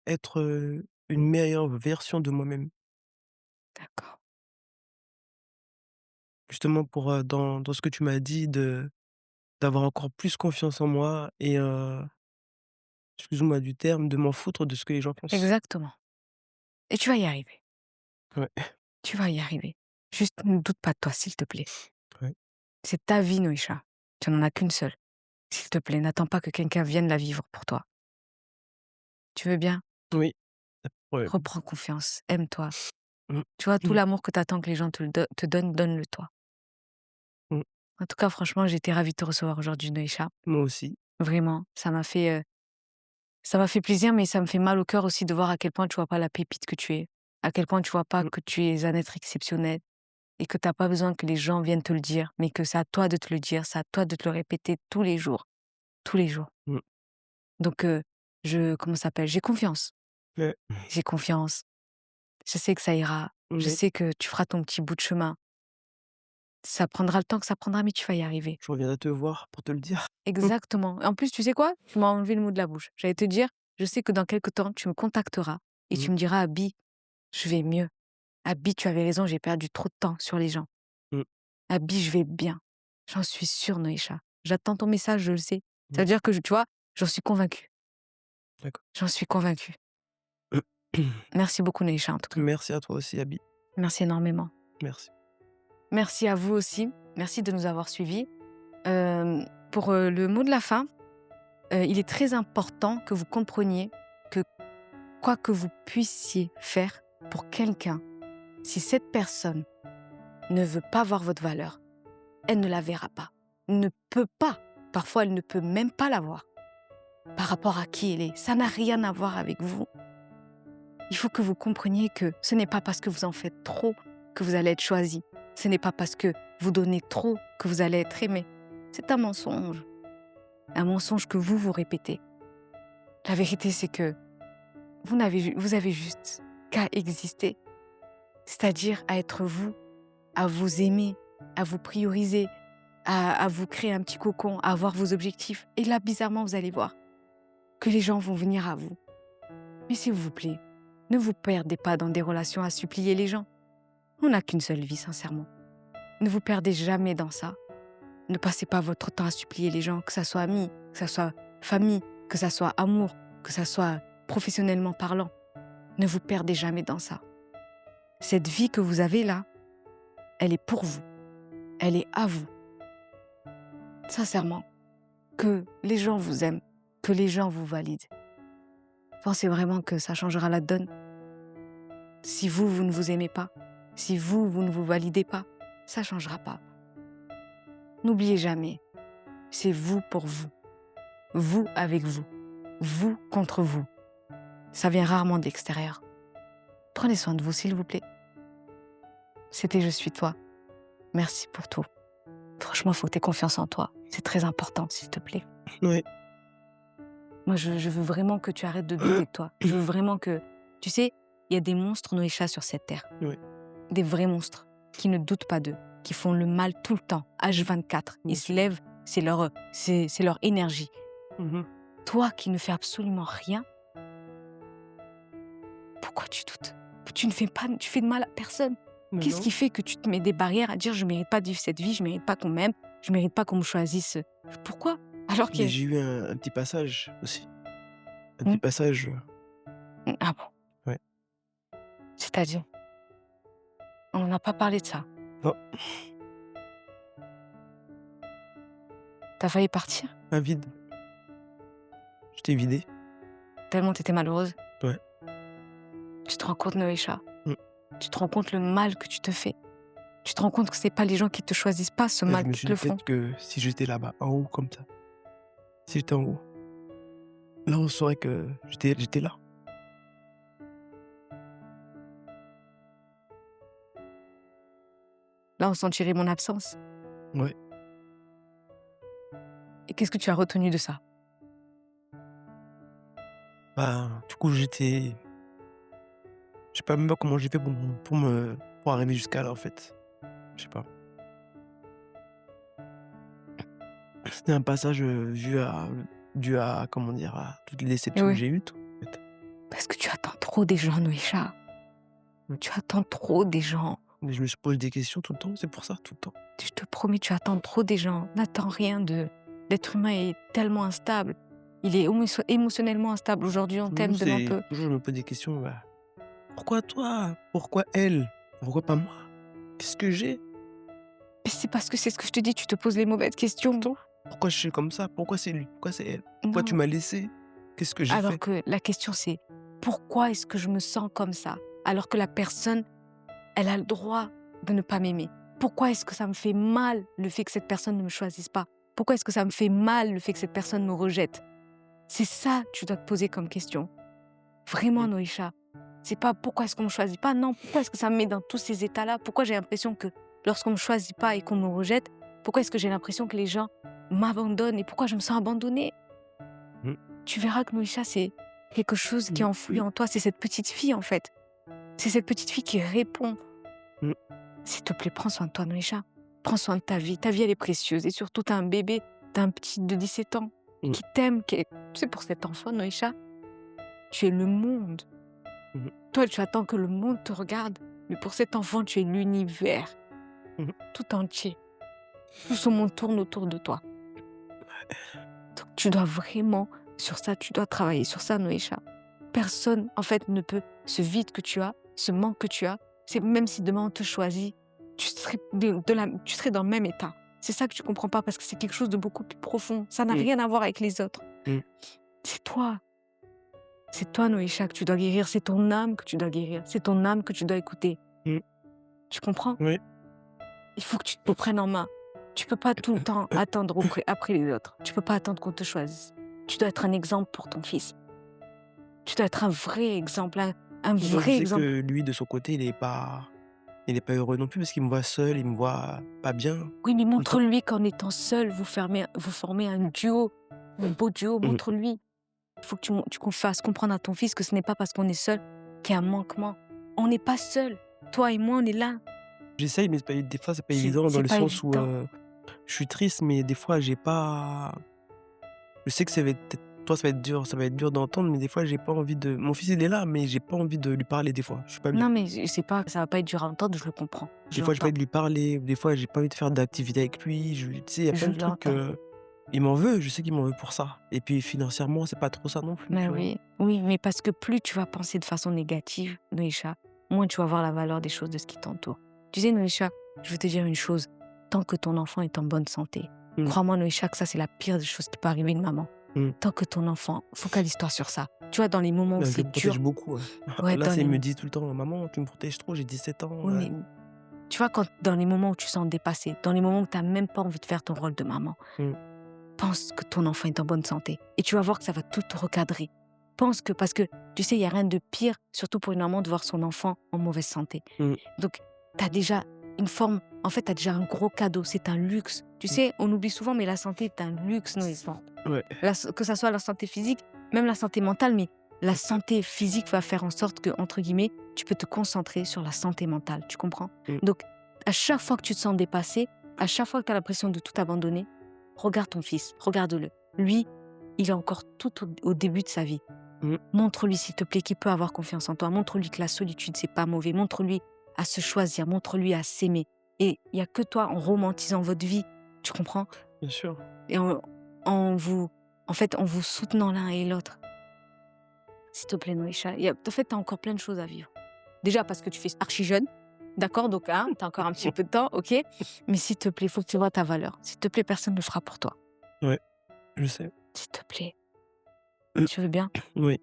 Être, une meilleure version de moi-même. D'accord. Justement pour, dans ce que tu m'as dit d'avoir encore plus confiance en moi et excuse-moi du terme, de m'en foutre de ce que les gens pensent. Exactement. Et tu vas y arriver. Ouais, Tu vas y arriver. Juste ne doute pas de toi, s'il te plaît. ouais. C'est ta vie, Noécha. Tu n'en as qu'une seule. S'il te plaît, n'attends pas que quelqu'un vienne la vivre pour toi. Tu veux bien? Oui, ouais. Reprends confiance. Aime-toi. Mmh. Tu vois, tout Mmh. l'amour que tu attends que les gens te donnent, donne-le toi. Mmh. En tout cas, franchement, j'ai été ravie de te recevoir aujourd'hui, Noécha. Moi aussi. Vraiment, ça m'a fait plaisir, mais ça me fait mal au cœur aussi de voir à quel point tu vois pas la pépite que tu es, à quel point tu vois pas Mmh. que tu es un être exceptionnel et que tu as pas besoin que les gens viennent te le dire, mais que c'est à toi de te le dire, c'est à toi de te le répéter tous les jours, tous les jours. Mmh. Donc, comment ça s'appelle? J'ai confiance, Ouais. j'ai confiance. Je sais que ça ira. Je Oui, sais que tu feras ton petit bout de chemin. Ça prendra le temps que ça prendra, mais tu vas y arriver. je reviendrai te voir pour te le dire. Exactement. En plus, tu sais quoi? Tu m'as enlevé le mot de la bouche. J'allais te dire, je sais que dans quelque temps, tu me contacteras et Mmh. tu me diras: «Abi, je vais mieux. Abi, tu avais raison, j'ai perdu trop de temps sur les gens. Mmh. Abi, je vais bien». J'en suis sûre, Noécha. J'attends ton message, je le sais. Ça Mmh. veut dire que tu vois, j'en suis convaincue. D'accord. J'en suis convaincue. Merci beaucoup, Noécha, en tout cas. Merci à toi aussi, Abby. Merci énormément. Merci. Merci à vous aussi. Merci de nous avoir suivis. Pour, le mot de la fin, il est très important que vous compreniez que quoi que vous puissiez faire pour quelqu'un, si cette personne ne veut pas voir votre valeur, elle ne la verra pas. Ne peut pas. Parfois, elle ne peut même pas la voir. Par rapport à qui elle est. Ça n'a rien à voir avec vous. Il faut que vous compreniez que ce n'est pas parce que vous en faites trop que vous allez être choisi. Ce n'est pas parce que vous donnez trop que vous allez être aimé. C'est un mensonge. Un mensonge que vous vous répétez. La vérité, c'est que vous avez juste qu'à exister. C'est-à-dire à être vous, à vous aimer, à vous prioriser, à vous créer un petit cocon, à avoir vos objectifs. Et là, bizarrement, vous allez voir que les gens vont venir à vous. Mais s'il vous plaît, ne vous perdez pas dans des relations à supplier les gens. On n'a qu'une seule vie, sincèrement. Ne vous perdez jamais dans ça. Ne passez pas votre temps à supplier les gens, que ça soit amis, que ça soit famille, que ça soit amour, que ça soit professionnellement parlant. Ne vous perdez jamais dans ça. Cette vie que vous avez là, elle est pour vous. Elle est à vous. Sincèrement, que les gens vous aiment, que les gens vous valident. Pensez vraiment que ça changera la donne? Si vous, vous ne vous aimez pas, si vous, vous ne vous validez pas, ça ne changera pas. N'oubliez jamais, c'est vous pour vous. Vous avec vous. Vous contre vous. Ça vient rarement de l'extérieur. Prenez soin de vous, s'il vous plaît. C'était Je suis toi. Merci pour tout. Franchement, il faut que tu aies confiance en toi. C'est très important, s'il te plaît. Ouais. Moi, je veux vraiment que tu arrêtes de douter de toi. Je veux vraiment que... Tu sais, il y a des monstres Noécha sur cette terre. Ouais. Des vrais monstres qui ne doutent pas d'eux, qui font le mal tout le temps, H24. Ils se lèvent, c'est leur énergie. Mmh. Toi qui ne fais absolument rien, pourquoi tu doutes? Tu fais de mal à personne. Mais Qu'est-ce non. qui fait que tu te mets des barrières à dire je mérite pas de vivre cette vie, je mérite pas qu'on m'aime, je mérite pas qu'on me choisisse? Pourquoi? Alors que... Mais j'ai eu un petit passage aussi. Un Hmm? petit passage, Ah bon? ouais. C'est-à-dire? On n'en a pas parlé de ça. Non, T'as failli partir un vide. Je t'ai vidé. tellement t'étais malheureuse. Ouais. Tu te rends compte, Noécha? Mmh. Tu te rends compte le mal que tu te fais? Tu te rends compte que c'est pas les gens qui te choisissent pas, ce Et mal je me qui suis te le dit font? peut-être que si j'étais là-bas, en haut comme ça, si j'étais en haut, là on saurait que j'étais là. Là, on sentirait mon absence. Ouais. Et qu'est-ce que tu as retenu de ça? Bah, du coup j'étais je sais pas même pas comment j'ai fait pour arriver jusqu'à là en fait. Je sais pas. C'était un passage, dû à comment dire? À toutes les déceptions que Oui. j'ai eues tout en fait. Parce que tu attends trop des gens, Noécha. Mmh. Tu attends trop des gens. Mais je me suis posé des questions tout le temps, c'est pour ça, tout le temps. Je te promets, tu attends trop des gens. N'attends rien d'eux. L'être humain est tellement instable. Il est émotionnellement instable. Aujourd'hui, on t'aime, demain on peut. Toujours je me pose des questions, bah: «Pourquoi toi? Pourquoi elle? Pourquoi pas moi? Qu'est-ce que j'ai? Mais c'est parce que c'est ce que je te dis, tu te poses les mauvaises questions. Toi? Pourquoi je suis comme ça? Pourquoi c'est lui? Pourquoi c'est elle? Pourquoi tu Non. m'as laissé? Qu'est-ce que j'ai Alors fait?» que la question, c'est pourquoi est-ce que je me sens comme ça? Alors que la personne, elle a le droit de ne pas m'aimer. Pourquoi est-ce que ça me fait mal le fait que cette personne ne me choisisse pas? Pourquoi est-ce que ça me fait mal le fait que cette personne me rejette? C'est ça que tu dois te poser comme question. Vraiment, Mmh. Noécha. C'est pas pourquoi est-ce qu'on me choisit pas, non, pourquoi est-ce que ça me met dans tous ces états-là? Pourquoi j'ai l'impression que lorsqu'on me choisit pas et qu'on me rejette, pourquoi est-ce que j'ai l'impression que les gens m'abandonnent et pourquoi je me sens abandonnée? Mmh. Tu verras que Noécha, c'est quelque chose qui est enfoui Mmh. en toi. C'est cette petite fille, en fait. C'est cette petite fille qui répond. Mmh. S'il te plaît, prends soin de toi, Noécha. Prends soin de ta vie. Ta vie, elle est précieuse. Et surtout, t'as un bébé, t'as un petit de 17 ans Mmh. qui t'aime. Tu sais, pour cet enfant, Noécha, tu es le monde. Mmh. Toi, tu attends que le monde te regarde. Mais pour cet enfant, tu es l'univers Mmh. tout entier. Tout ce monde tourne autour de toi. Donc, tu dois vraiment, sur ça, tu dois travailler sur ça, Noécha. Personne, en fait, ne peut, ce vide que tu as, ce manque que tu as, c'est même si demain on te choisit, tu serais, tu serais dans le même état. C'est ça que tu comprends pas parce que c'est quelque chose de beaucoup plus profond. Ça n'a Mmh. rien à voir avec les autres. Mmh. C'est toi. C'est toi, Noécha, que tu dois guérir. C'est ton âme que tu dois guérir. C'est ton âme que tu dois écouter. Mmh. Tu comprends? Oui. Il faut que tu te prennes en main. Tu peux pas tout le temps attendre après les autres. Tu peux pas attendre qu'on te choisisse. Tu dois être un exemple pour ton fils. Tu dois être un vrai exemple, un Moi, je vrai sais que exemple. lui, de son côté, il est pas heureux non plus parce qu'il me voit seul, il me voit pas bien Oui, mais tout le temps. montre-lui qu'en étant seul, vous formez un duo, un beau duo, Mmh. montre-lui. Il faut que tu fasses comprendre à ton fils que ce n'est pas parce qu'on est seul qu'il y a un manquement. On n'est pas seul. Toi et moi, on est là. J'essaye, mais c'est pas des fois, c'est pas évident dans C'est le pas sens où, évident. je suis triste, mais des fois, j'ai pas je sais que ça va être peut-être toi, ça va être dur d'entendre, mais des fois, j'ai pas envie de mon fils, il est là, mais j'ai pas envie de lui parler des fois, je suis pas bien. Non, mais c'est pas, ça va pas être dur à entendre, je le comprends. Des Je fois, j'ai pas l'entends. envie de lui parler, des fois, j'ai pas envie de faire d'activités avec lui, tu sais, il y a plein Je de trucs, l'entends. il m'en veut, je sais qu'il m'en veut pour ça et puis financièrement, c'est pas trop ça non plus, Mais tu vois? oui, oui, mais parce que plus tu vas penser de façon négative, Noécha, moins tu vas voir la valeur des choses de ce qui t'entoure. Tu sais, Noécha, je veux te dire une chose. Tant que ton enfant est en bonne santé, Mmh, crois-moi, Noécha, que ça, c'est la pire des choses qui peut arriver à une maman. mmh. Tant que ton enfant, focalise-toi sur ça. Tu vois, dans les moments où Bah, je le c'est protège dur, beaucoup, ouais. ouais, Là, c'est il me dit tout le temps: «Maman, tu me protèges trop, j'ai 17 ans». oui, mais tu vois, dans les moments où tu sens dépassé, dans les moments où tu n'as même pas envie de faire ton rôle de maman, Mmh, pense que ton enfant est en bonne santé. Et tu vas voir que ça va tout recadrer. Parce que, tu sais, il n'y a rien de pire, surtout pour une maman, de voir son enfant en mauvaise santé. mmh, Donc, tu as déjà une forme, en fait, tu as déjà un gros cadeau, c'est un luxe. Tu mmh. sais, on oublie souvent, mais la santé est un luxe, non, Ouais, que ça soit la santé physique, même la santé mentale, mais la santé physique va faire en sorte que, entre guillemets, tu peux te concentrer sur la santé mentale, tu comprends? mmh, Donc, à chaque fois que tu te sens dépassé, à chaque fois que tu as l'impression de tout abandonner, regarde ton fils, regarde-le. Lui, il est encore tout au début de sa vie. mmh, Montre-lui, s'il te plaît, qu'il peut avoir confiance en toi. Montre-lui que la solitude, c'est pas mauvais. Montre-lui à se choisir. Montre-lui à s'aimer. Et il y a que toi, en romantisant votre vie, tu comprends? bien sûr. Et en vous, en vous soutenant l'un et l'autre. S'il te plaît, Noécha. En fait, tu as encore plein de choses à vivre. Déjà parce que tu fais archi jeune. D'accord? Donc, hein, tu as encore un petit peu de temps, ok? Mais s'il te plaît, il faut que tu vois ta valeur. S'il te plaît, personne ne le fera pour toi. Ouais, je sais. S'il te plaît. Mmh, Tu veux bien? oui.